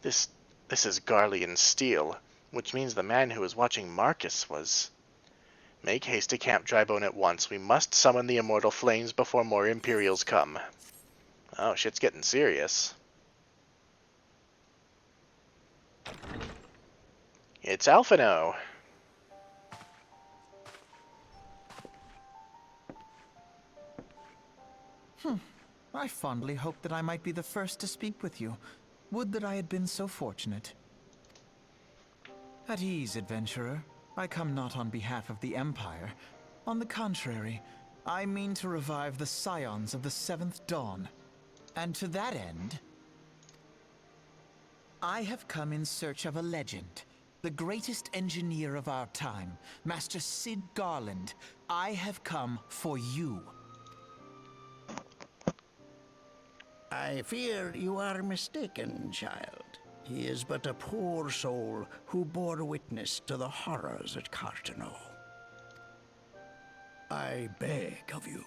This is Garlean steel, which means the man who was watching Marcus was... Make haste to Camp Drybone at once. We must summon the immortal flames before more Imperials come. Oh, shit's getting serious. It's Alphino. I fondly hoped that I might be the first to speak with you. Would that I had been so fortunate. At ease, adventurer. I come not on behalf of the Empire. On the contrary, I mean to revive the scions of the Seventh Dawn. And to that end, I have come in search of a legend. The greatest engineer of our time, Master Cid Garland. I have come for you. I fear you are mistaken, child. He is but a poor soul who bore witness to the horrors at Cartano. I beg of you,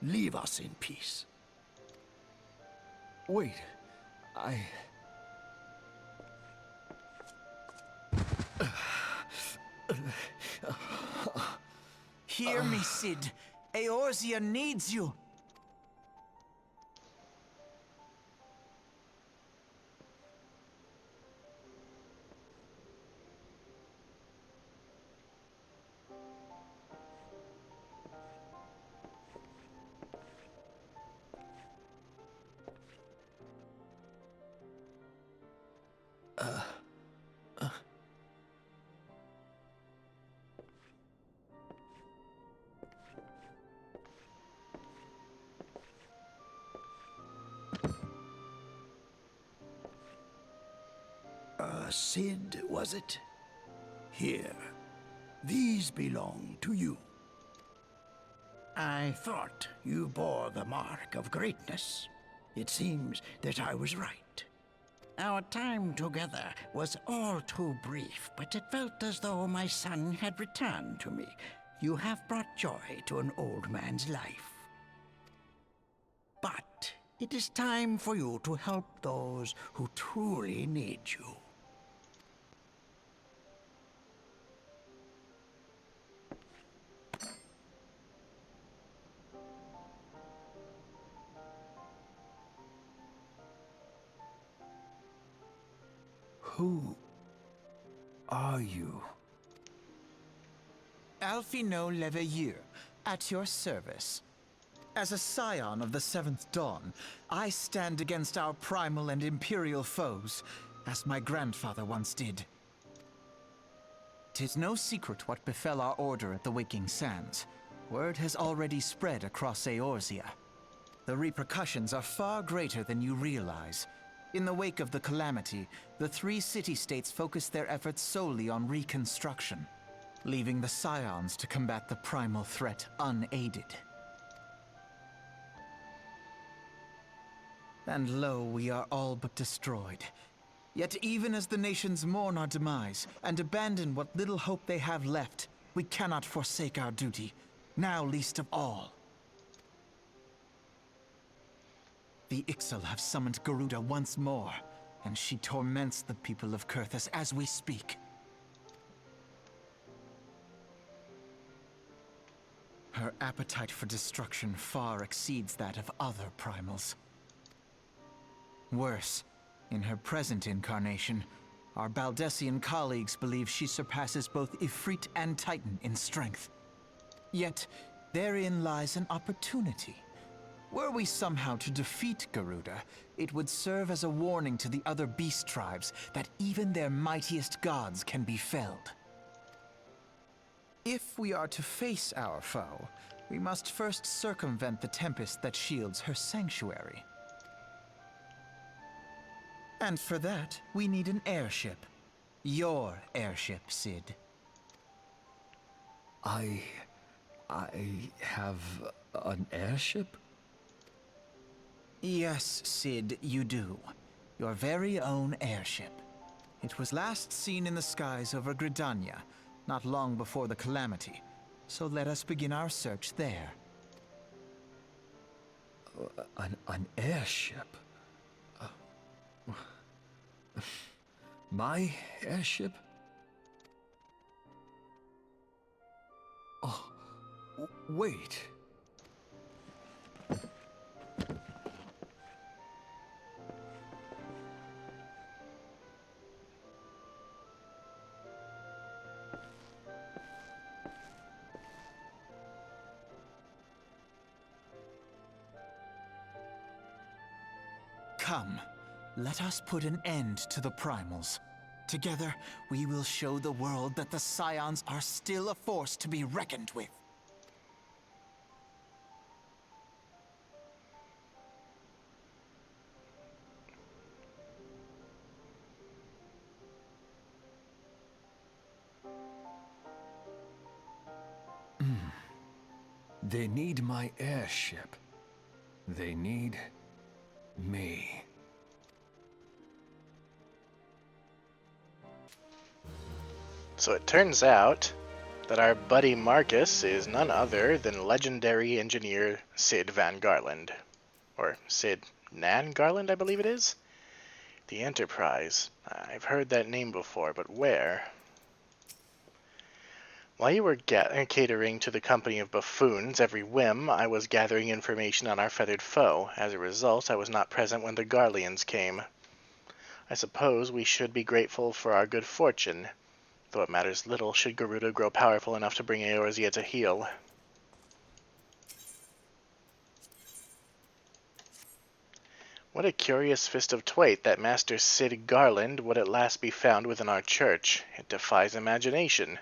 leave us in peace. Wait, Hear me, Cid. Eorzea needs you. Cid, was it? Here, these belong to you. I thought you bore the mark of greatness. It seems that I was right. Our time together was all too brief, but it felt as though my son had returned to me. You have brought joy to an old man's life. But it is time for you to help those who truly need you. Who are you? Alphino Leveilleur, at your service. As a scion of the Seventh Dawn, I stand against our primal and imperial foes, as my grandfather once did. 'Tis no secret what befell our order at the Waking Sands. Word has already spread across Eorzea. The repercussions are far greater than you realize. In the wake of the calamity, the three city-states focused their efforts solely on reconstruction, leaving the Scions to combat the primal threat unaided. And lo, we are all but destroyed. Yet even as the nations mourn our demise and abandon what little hope they have left, we cannot forsake our duty, now least of all. The Ixal have summoned Garuda once more, and she torments the people of Kurthus as we speak. Her appetite for destruction far exceeds that of other primals. Worse, in her present incarnation, our Baldessian colleagues believe she surpasses both Ifrit and Titan in strength. Yet, therein lies an opportunity. Were we somehow to defeat Garuda, it would serve as a warning to the other beast tribes that even their mightiest gods can be felled. If we are to face our foe, we must first circumvent the tempest that shields her sanctuary. And for that, we need an airship. Your airship, Cid. I have an airship? Yes, Cid, you do. Your very own airship. It was last seen in the skies over Gridania, not long before the calamity. So let us begin our search there. An airship? My airship? Oh, wait. Come, let us put an end to the primals. Together, we will show the world that the Scions are still a force to be reckoned with. They need my airship. They need me. So it turns out that our buddy Marcus is none other than legendary engineer Cid Van Garland. Or Cid Nan Garland, I believe it is? The Enterprise. I've heard that name before, but where? While you were catering to the company of buffoons every whim, I was gathering information on our feathered foe. As a result, I was not present when the Garleans came. I suppose we should be grateful for our good fortune, though it matters little should Garuda grow powerful enough to bring Eorzea to heel. What a curious fist of twait that Master Cid Garland would at last be found within our church. It defies imagination.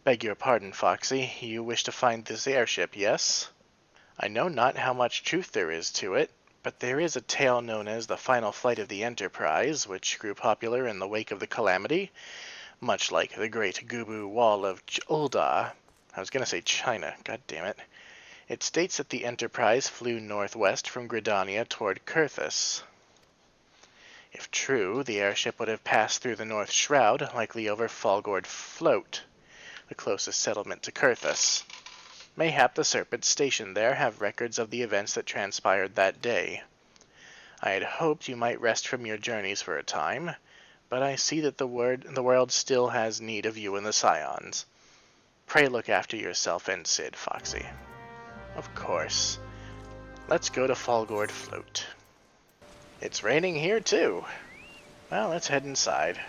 Beg your pardon, Foxy. You wish to find this airship, yes? I know not how much truth there is to it. But there is a tale known as the final flight of the Enterprise, which grew popular in the wake of the Calamity, much like the Great Gubu Wall of Ulda. I was going to say China, god damn it. It states that the Enterprise flew northwest from Gridania toward Kurthus. If true, the airship would have passed through the North Shroud, likely over Falgord Float, the closest settlement to Kurthus. Mayhap the Serpents stationed there have records of the events that transpired that day. I had hoped you might rest from your journeys for a time, but I see that the world still has need of you and the Scions. Pray look after yourself and Sid, Foxy. Of course. Let's go to Falgord Float. It's raining here, too. Well, let's head inside.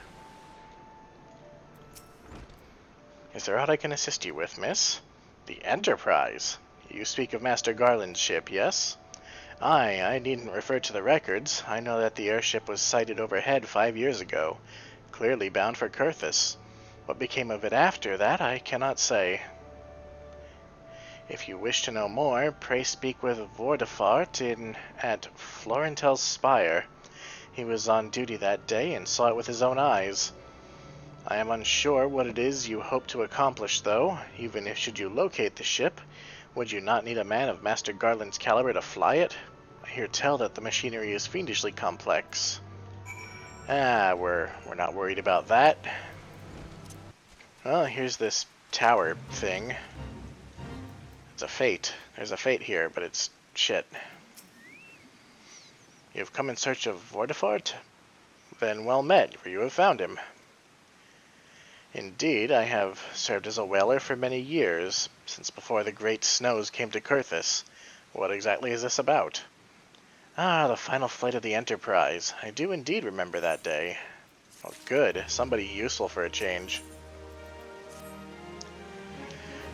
Is there aught I can assist you with, miss? The Enterprise? You speak of Master Garland's ship, yes? Aye, I needn't refer to the records. I know that the airship was sighted overhead 5 years ago, clearly bound for Kurthus. What became of it after that, I cannot say. If you wish to know more, pray speak with Vordefart at Florentel's Spire. He was on duty that day and saw it with his own eyes. I am unsure what it is you hope to accomplish, though. Even if should you locate the ship, would you not need a man of Master Garland's caliber to fly it? I hear tell that the machinery is fiendishly complex. We're not worried about that. Well, here's this tower thing. It's a fate. There's a fate here, but it's shit. You've come in search of Vordefart? Then well met, for you have found him. Indeed, I have served as a whaler for many years, since before the great snows came to Kurthus. What exactly is this about? The final flight of the Enterprise. I do indeed remember that day. Oh, good. Somebody useful for a change.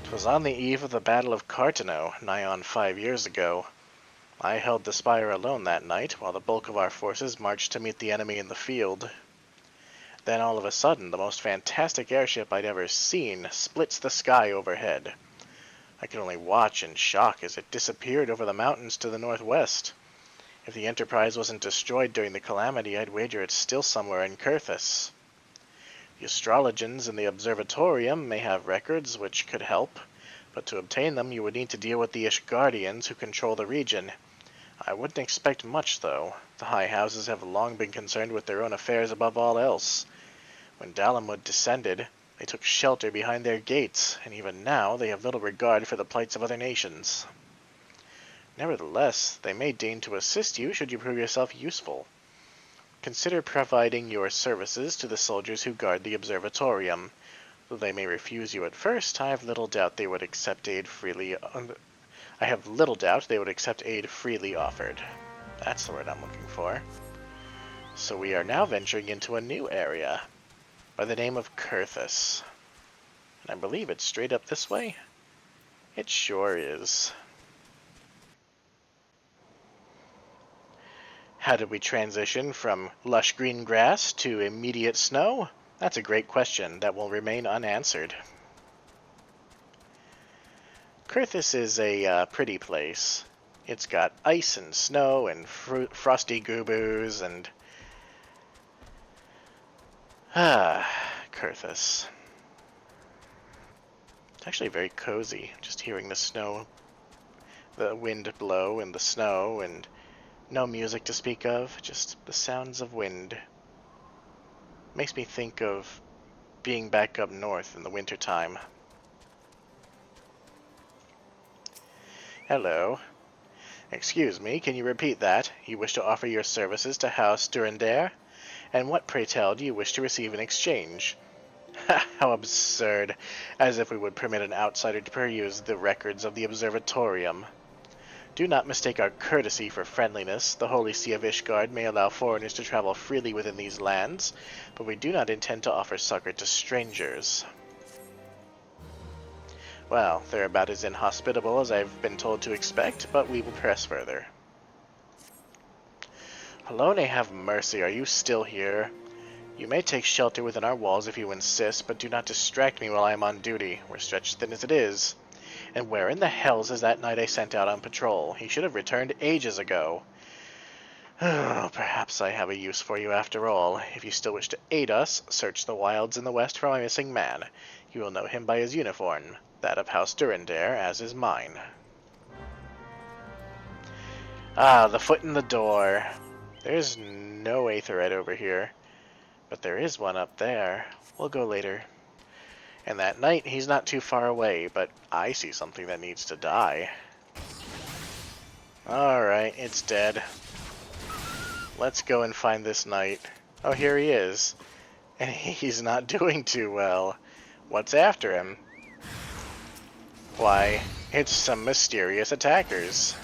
'Twas on the eve of the Battle of Cartano, nigh on 5 years ago. I held the spire alone that night, while the bulk of our forces marched to meet the enemy in the field. Then all of a sudden, the most fantastic airship I'd ever seen splits the sky overhead. I could only watch in shock as it disappeared over the mountains to the northwest. If the Enterprise wasn't destroyed during the Calamity, I'd wager it's still somewhere in Kurthus. The astrologians in the observatorium may have records which could help, but to obtain them you would need to deal with the Ishgardians who control the region. I wouldn't expect much, though. The high houses have long been concerned with their own affairs above all else. When Dalamud descended, they took shelter behind their gates, and even now they have little regard for the plights of other nations. Nevertheless, they may deign to assist you should you prove yourself useful. Consider providing your services to the soldiers who guard the observatorium. Though they may refuse you at first, I have little doubt they would accept aid freely. Offered. That's the word I'm looking for. So we are now venturing into a new area, by the name of Kurthus. And I believe it's straight up this way. It sure is. How did we transition from lush green grass to immediate snow? That's a great question that will remain unanswered. Kurthus is a pretty place. It's got ice and snow and frosty gubus and... Kurthus. It's actually very cozy, just hearing the wind blow in the snow, and no music to speak of, just the sounds of wind. Makes me think of being back up north in the wintertime. Hello. Excuse me, can you repeat that? You wish to offer your services to House Durandare? And what, pray tell, do you wish to receive in exchange? How absurd. As if we would permit an outsider to peruse the records of the observatorium. Do not mistake our courtesy for friendliness. The Holy See of Ishgard may allow foreigners to travel freely within these lands, but we do not intend to offer succor to strangers. Well, they're about as inhospitable as I've been told to expect, but we will press further. Halone, have mercy, are you still here? You may take shelter within our walls if you insist, but do not distract me while I am on duty. We're stretched thin as it is. And where in the hells is that knight I sent out on patrol? He should have returned ages ago. Oh, perhaps I have a use for you after all. If you still wish to aid us, search the wilds in the west for my missing man. You will know him by his uniform, that of House Durandare, as is mine. Ah, the foot in the door. There's no Aetherite over here, but there is one up there. We'll go later. And that knight, he's not too far away, but I see something that needs to die. Alright, it's dead. Let's go and find this knight. Oh, here he is. And he's not doing too well. What's after him? Why, it's some mysterious attackers.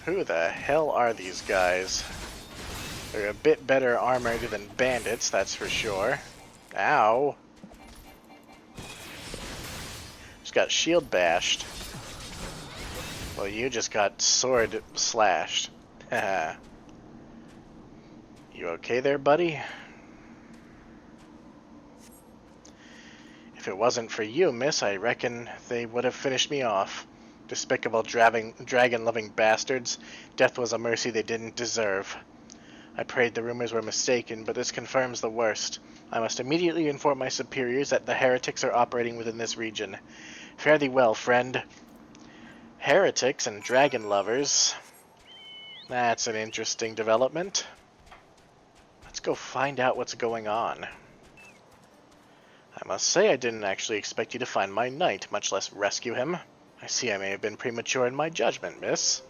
Who the hell are these guys? They're a bit better armored than bandits, that's for sure. Ow. Just got shield bashed. Well, you just got sword slashed. Haha. You okay there, buddy? If it wasn't for you, miss, I reckon they would have finished me off. Despicable dragon-loving bastards. Death was a mercy they didn't deserve. I prayed the rumors were mistaken, but this confirms the worst. I must immediately inform my superiors that the heretics are operating within this region. Fare thee well, friend. Heretics and dragon lovers. That's an interesting development. Let's go find out what's going on. I must say I didn't actually expect you to find my knight, much less rescue him. I see I may have been premature in my judgment, miss.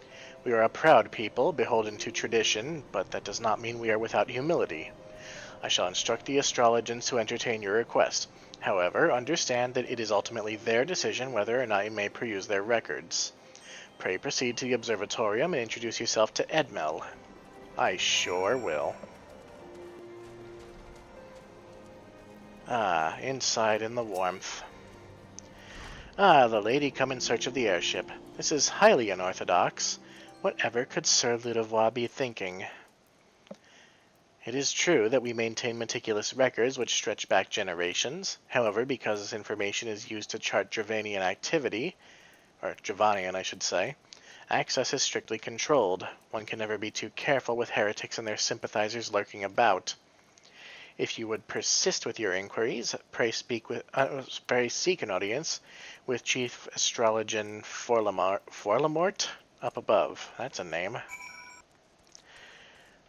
We are a proud people, beholden to tradition, but that does not mean we are without humility. I shall instruct the astrologers to entertain your request. However, understand that it is ultimately their decision whether or not you may peruse their records. Pray proceed to the observatorium and introduce yourself to Edmel. I sure will. Ah, inside in the warmth. Ah, the lady come in search of the airship. This is highly unorthodox. Whatever could Sir Ludovois be thinking? It is true that we maintain meticulous records which stretch back generations. However, because this information is used to chart Dravanian activity, or Dravanian I should say, access is strictly controlled. One can never be too careful with heretics and their sympathizers lurking about. If you would persist with your inquiries, pray seek an audience with Chief Astrologian Forlamort up above. That's a name.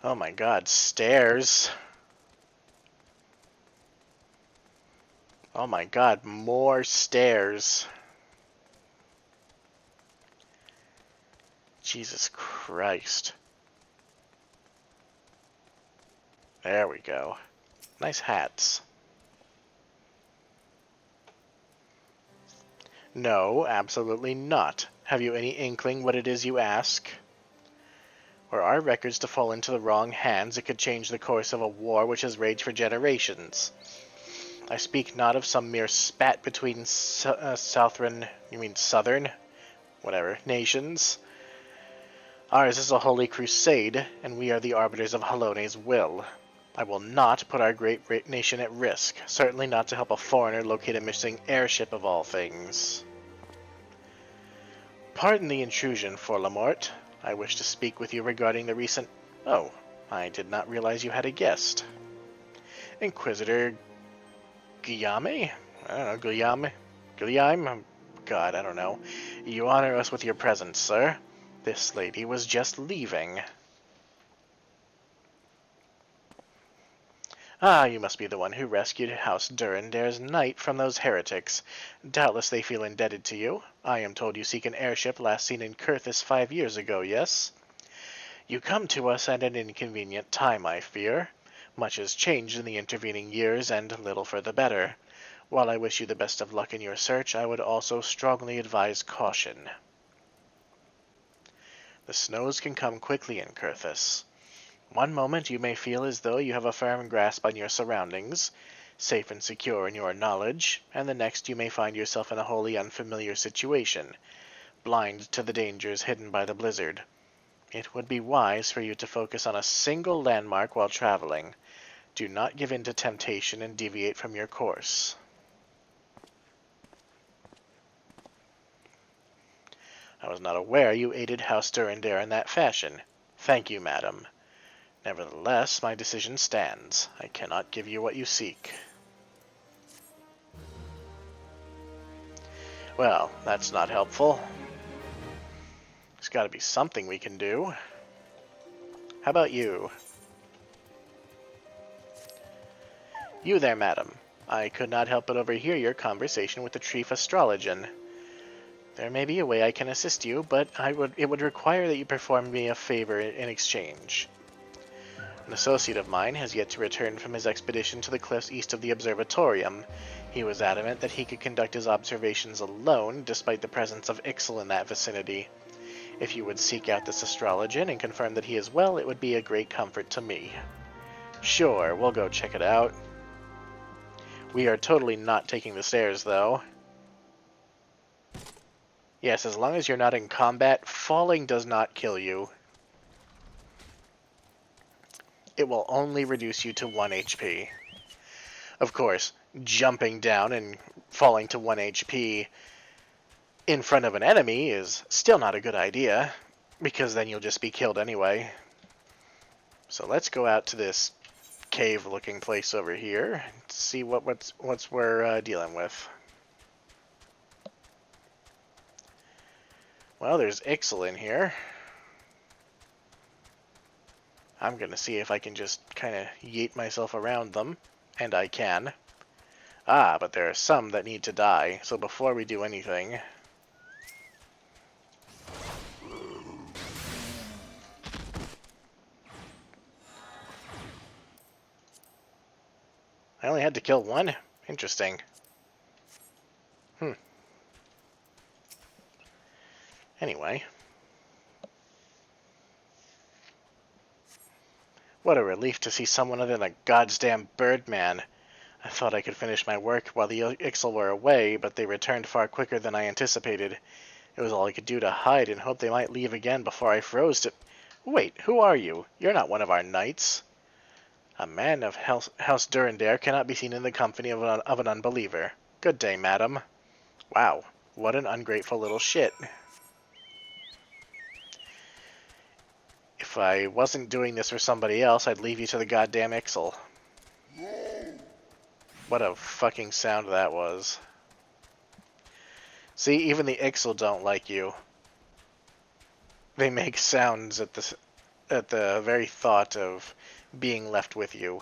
Oh my god, stairs. Oh my god, more stairs. Jesus Christ. There we go. Nice hats. No, absolutely not. Have you any inkling what it is you ask? Were our records to fall into the wrong hands, it could change the course of a war which has raged for generations. I speak not of some mere spat between southern nations. Ours is a holy crusade, and we are the arbiters of Halone's will. I will not put our great nation at risk, certainly not to help a foreigner locate a missing airship of all things. Pardon the intrusion, Forlamort. I wish to speak with you regarding the recent... Oh, I did not realize you had a guest. Inquisitor Guillaume? I don't know, Guillaume? God, I don't know. You honor us with your presence, sir. This lady was just leaving. Ah, you must be the one who rescued House Durandare's knight from those heretics. Doubtless they feel indebted to you. I am told you seek an airship last seen in Kurthis 5 years ago, yes? You come to us at an inconvenient time, I fear. Much has changed in the intervening years, and little for the better. While I wish you the best of luck in your search, I would also strongly advise caution. The snows can come quickly in Kurthis. One moment you may feel as though you have a firm grasp on your surroundings, safe and secure in your knowledge, and the next you may find yourself in a wholly unfamiliar situation, blind to the dangers hidden by the blizzard. It would be wise for you to focus on a single landmark while traveling. Do not give in to temptation and deviate from your course. I was not aware you aided House Durandare in that fashion. Thank you, madam. Nevertheless, my decision stands. I cannot give you what you seek. Well, that's not helpful. There's got to be something we can do. How about you? You there, madam. I could not help but overhear your conversation with the chief astrologian. There may be a way I can assist you, but it would require that you perform me a favor in exchange. An associate of mine has yet to return from his expedition to the cliffs east of the observatorium. He was adamant that he could conduct his observations alone, despite the presence of Ixal in that vicinity. If you would seek out this astrologian and confirm that he is well, it would be a great comfort to me. Sure, we'll go check it out. We are totally not taking the stairs, though. Yes, as long as you're not in combat, falling does not kill you. It will only reduce you to 1 HP. Of course, jumping down and falling to 1 HP in front of an enemy is still not a good idea, because then you'll just be killed anyway. So let's go out to this cave-looking place over here to see what's we're dealing with. Well, there's Ixal in here. I'm gonna see if I can just kind of yeet myself around them, and I can. Ah, but there are some that need to die, so before we do anything... I only had to kill one? Interesting. Anyway. What a relief to see someone other than a goddamn birdman. I thought I could finish my work while the Ixal were away, but they returned far quicker than I anticipated. It was all I could do to hide and hope they might leave again before I froze to... Wait, who are you? You're not one of our knights. A man of House Durandare cannot be seen in the company of an unbeliever. Good day, madam. Wow, what an ungrateful little shit. If I wasn't doing this for somebody else, I'd leave you to the goddamn Ixal. What a fucking sound that was. See, even the Ixal don't like you. They make sounds at the very thought of being left with you.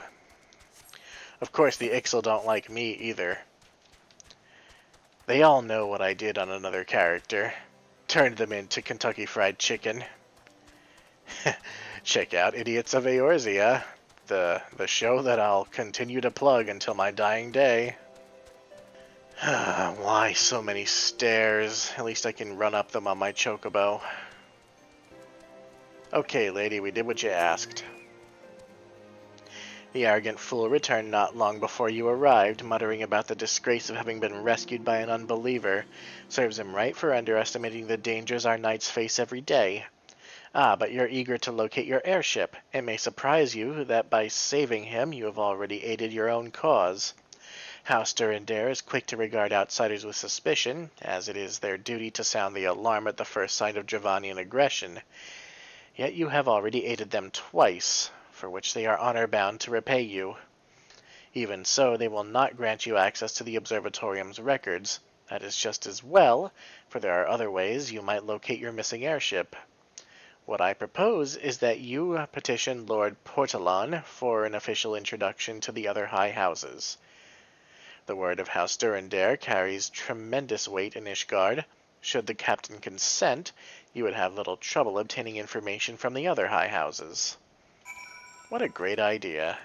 Of course, the Ixal don't like me either. They all know what I did on another character. Turned them into Kentucky Fried Chicken. Check out Idiots of Eorzea, the show that I'll continue to plug until my dying day. Why so many stairs? At least I can run up them on my chocobo. Okay, lady, we did what you asked. The arrogant fool returned not long before you arrived, muttering about the disgrace of having been rescued by an unbeliever. Serves him right for underestimating the dangers our knights face every day. Ah, but you're eager to locate your airship. It may surprise you that by saving him you have already aided your own cause. House Durandare is quick to regard outsiders with suspicion, as it is their duty to sound the alarm at the first sign of Dravanian aggression. Yet you have already aided them twice, for which they are honor-bound to repay you. Even so, they will not grant you access to the Observatorium's records. That is just as well, for there are other ways you might locate your missing airship. What I propose is that you petition Lord Portalon for an official introduction to the other high houses. The word of House Durandare carries tremendous weight in Ishgard. Should the captain consent, you would have little trouble obtaining information from the other high houses. What a great idea.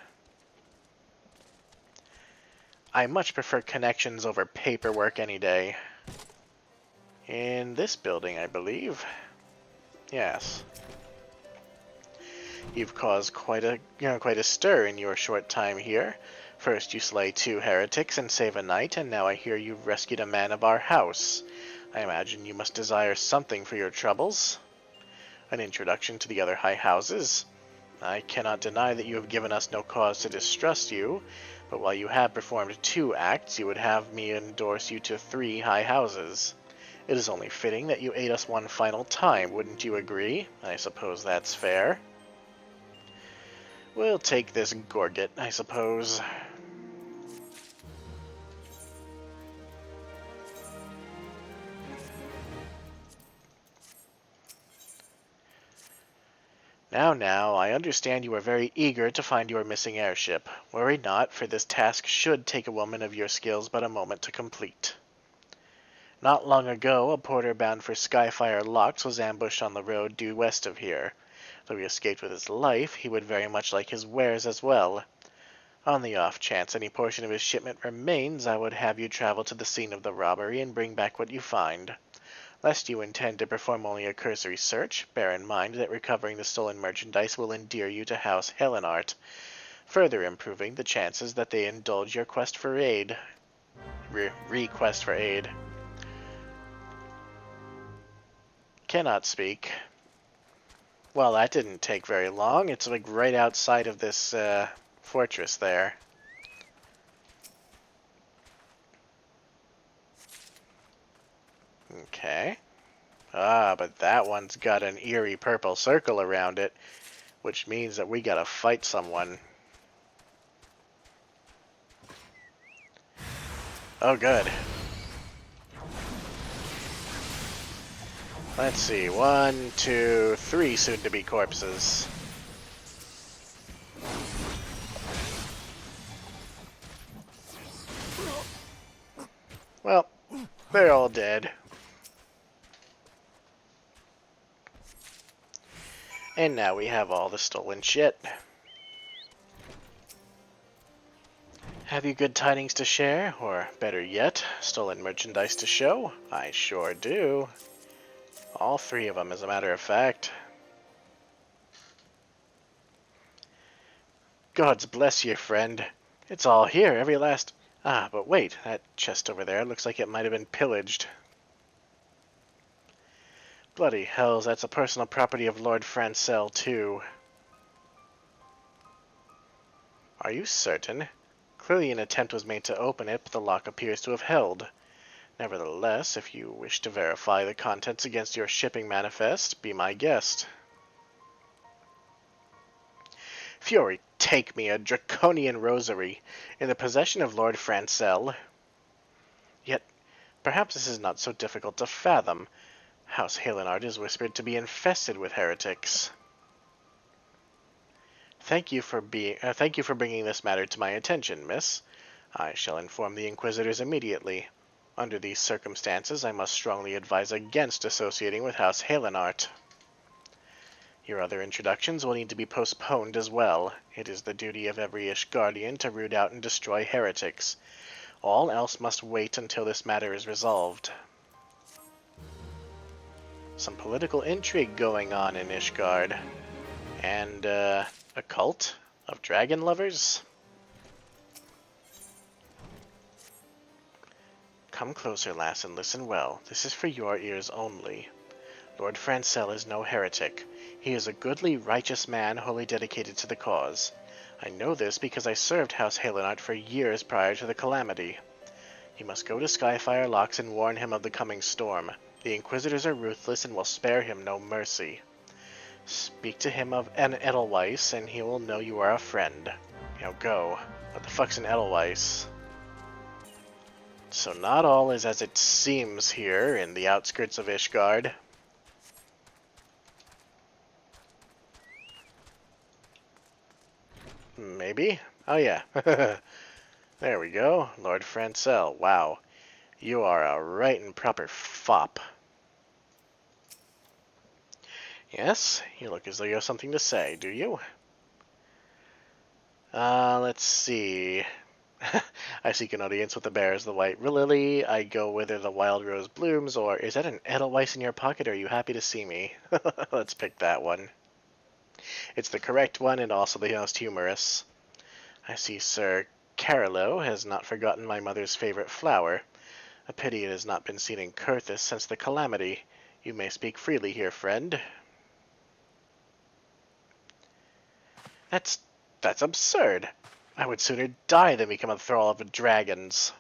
I much prefer connections over paperwork any day. In this building, I believe. Yes. You've caused quite a stir in your short time here. First you slay 2 heretics and save a knight, and now I hear you've rescued a man of our house. I imagine you must desire something for your troubles. An introduction to the other high houses. I cannot deny that you have given us no cause to distrust you, but while you have performed 2 acts, you would have me endorse you to 3 high houses. It is only fitting that you aid us one final time, wouldn't you agree? I suppose that's fair. We'll take this Gorget, I suppose. Now, I understand you are very eager to find your missing airship. Worry not, for this task should take a woman of your skills but a moment to complete. Not long ago, a porter bound for Skyfire Locks was ambushed on the road due west of here. Though he escaped with his life, he would very much like his wares as well. On the off chance any portion of his shipment remains, I would have you travel to the scene of the robbery and bring back what you find. Lest you intend to perform only a cursory search, bear in mind that recovering the stolen merchandise will endear you to House Helenart, further improving the chances that they indulge your quest for aid. Request for aid. Cannot speak. Well, that didn't take very long. It's like right outside of this fortress there. Okay. Ah, but that one's got an eerie purple circle around it, which means that we gotta fight someone. Oh, good. Let's see. 1, 2, 3 soon-to-be corpses. Well, they're all dead. And now we have all the stolen shit. Have you good tidings to share? Or, better yet, stolen merchandise to show? I sure do. All 3 of them, as a matter of fact. Gods bless you, friend. It's all here, every last... Ah, but wait, that chest over there looks like it might have been pillaged. Bloody hells, that's a personal property of Lord Francel, too. Are you certain? Clearly an attempt was made to open it, but the lock appears to have held. Nevertheless, if you wish to verify the contents against your shipping manifest, be my guest. Fury, take me, a draconian rosary, in the possession of Lord Francel. Yet, perhaps this is not so difficult to fathom. House Helenard is whispered to be infested with heretics. Thank you for bringing this matter to my attention, miss. I shall inform the Inquisitors immediately. Under these circumstances, I must strongly advise against associating with House Helenart. Your other introductions will need to be postponed as well. It is the duty of every Ishgardian to root out and destroy heretics. All else must wait until this matter is resolved. Some political intrigue going on in Ishgard. And, a cult of dragon lovers? Come closer, lass, and listen well. This is for your ears only. Lord Francel is no heretic. He is a goodly, righteous man wholly dedicated to the cause. I know this because I served House Helenart for years prior to the calamity. You must go to Skyfire Locks and warn him of the coming storm. The Inquisitors are ruthless and will spare him no mercy. Speak to him of an Edelweiss, and he will know you are a friend. Now go. What the fuck's an Edelweiss? So not all is as it seems here in the outskirts of Ishgard. Maybe? Oh yeah. There we go. Lord Francel. Wow. You are a right and proper fop. Yes? You look as though you have something to say, do you? Let's see. I seek an audience with the bears, the white lily. I go whither the wild rose blooms. Or is that an Edelweiss in your pocket? Or are you happy to see me? Let's pick that one. It's the correct one and also the most humorous. I see Sir Carolo has not forgotten my mother's favorite flower. A pity it has not been seen in Kurthis since the calamity. You may speak freely here, friend. That's absurd. I would sooner die than become a thrall of dragons.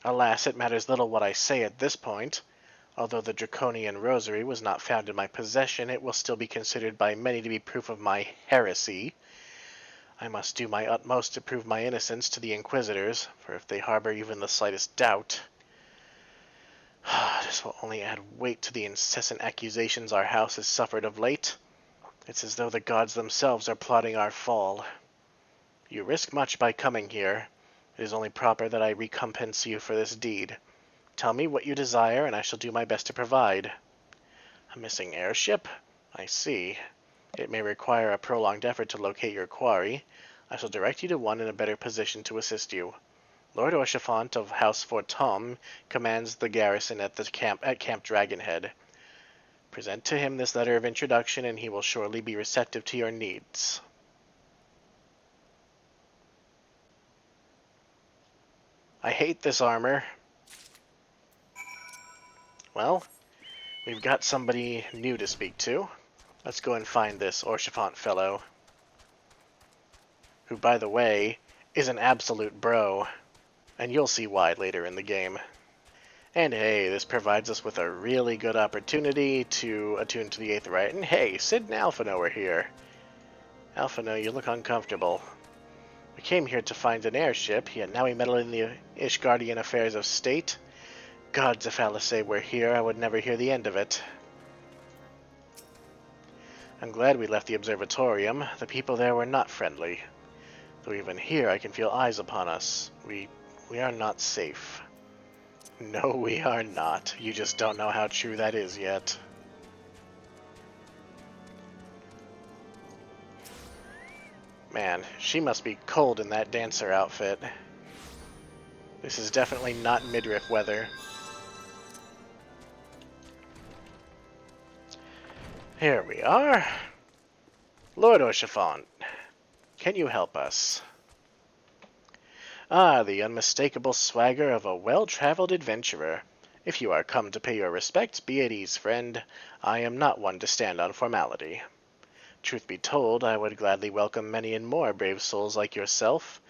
Alas, it matters little what I say at this point. Although the draconian rosary was not found in my possession, it will still be considered by many to be proof of my heresy. I must do my utmost to prove my innocence to the Inquisitors, for if they harbor even the slightest doubt, this will only add weight to the incessant accusations our house has suffered of late. It's as though the gods themselves are plotting our fall. You risk much by coming here. It is only proper that I recompense you for this deed. Tell me what you desire, and I shall do my best to provide. A missing airship? I see. It may require a prolonged effort to locate your quarry. I shall direct you to one in a better position to assist you. Lord Orchiphant of House Fortom commands the garrison at Camp Dragonhead. Present to him this letter of introduction, and he will surely be receptive to your needs. I hate this armor. Well, we've got somebody new to speak to. Let's go and find this Orchiphant fellow, who, by the way, is an absolute bro, and you'll see why later in the game. And hey, this provides us with a really good opportunity to attune to the 8th Rite. And hey, Sid and Alphino are here. Alphino, you look uncomfortable. We came here to find an airship, yet now we meddle in the Ishgardian affairs of state. Gods, if Alisay were here, I would never hear the end of it. I'm glad we left the observatorium. The people there were not friendly. Though even here I can feel eyes upon us. We are not safe. No, we are not. You just don't know how true that is yet. Man, she must be cold in that dancer outfit. This is definitely not midriff weather. Here we are. Lord Orchiphant, can you help us? Ah, the unmistakable swagger of a well-traveled adventurer. If you are come to pay your respects, be at ease, friend. I am not one to stand on formality. Truth be told, I would gladly welcome many and more brave souls like yourself.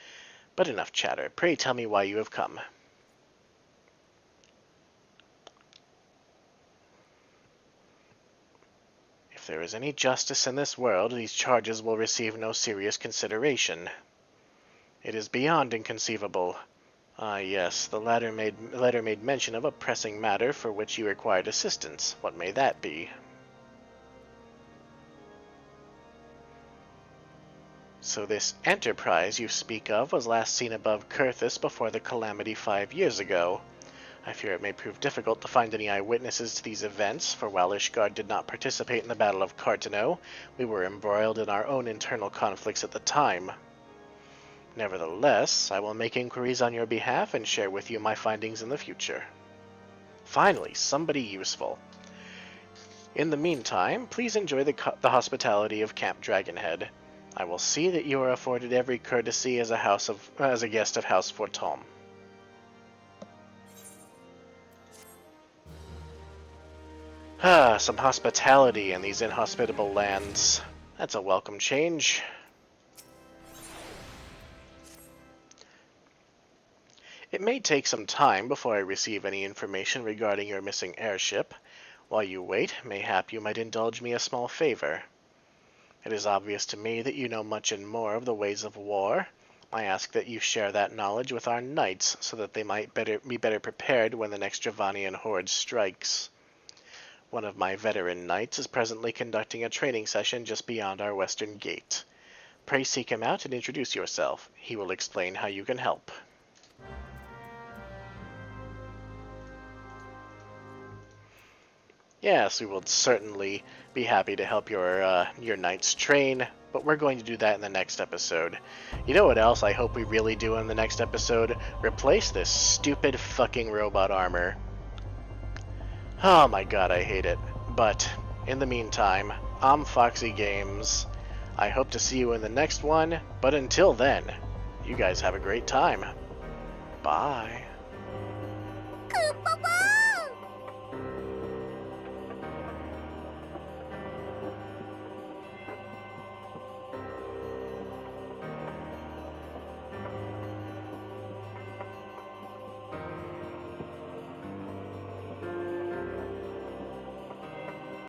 But enough chatter. Pray tell me why you have come. If there is any justice in this world, these charges will receive no serious consideration. It is beyond inconceivable. Ah, yes, the letter made mention of a pressing matter for which you required assistance. What may that be? So this enterprise you speak of was last seen above Kurthus before the calamity 5 years ago. I fear it may prove difficult to find any eyewitnesses to these events, for while Ishgard did not participate in the Battle of Cartano, we were embroiled in our own internal conflicts at the time. Nevertheless, I will make inquiries on your behalf and share with you my findings in the future. Finally, somebody useful. In the meantime, please enjoy the hospitality of Camp Dragonhead. I will see that you are afforded every courtesy as a guest of House Fortom. Ah, some hospitality in these inhospitable lands. That's a welcome change. It may take some time before I receive any information regarding your missing airship. While you wait, mayhap you might indulge me a small favor. It is obvious to me that you know much and more of the ways of war. I ask that you share that knowledge with our knights, so that they might be better prepared when the next Dravanian horde strikes. One of my veteran knights is presently conducting a training session just beyond our western gate. Pray seek him out and introduce yourself. He will explain how you can help. Yes, we will certainly be happy to help your knights train, but we're going to do that in the next episode. You know what else I hope we really do in the next episode? Replace this stupid fucking robot armor. Oh my god, I hate it. But, in the meantime, I'm Foxy Games. I hope to see you in the next one, but until then, you guys have a great time. Bye.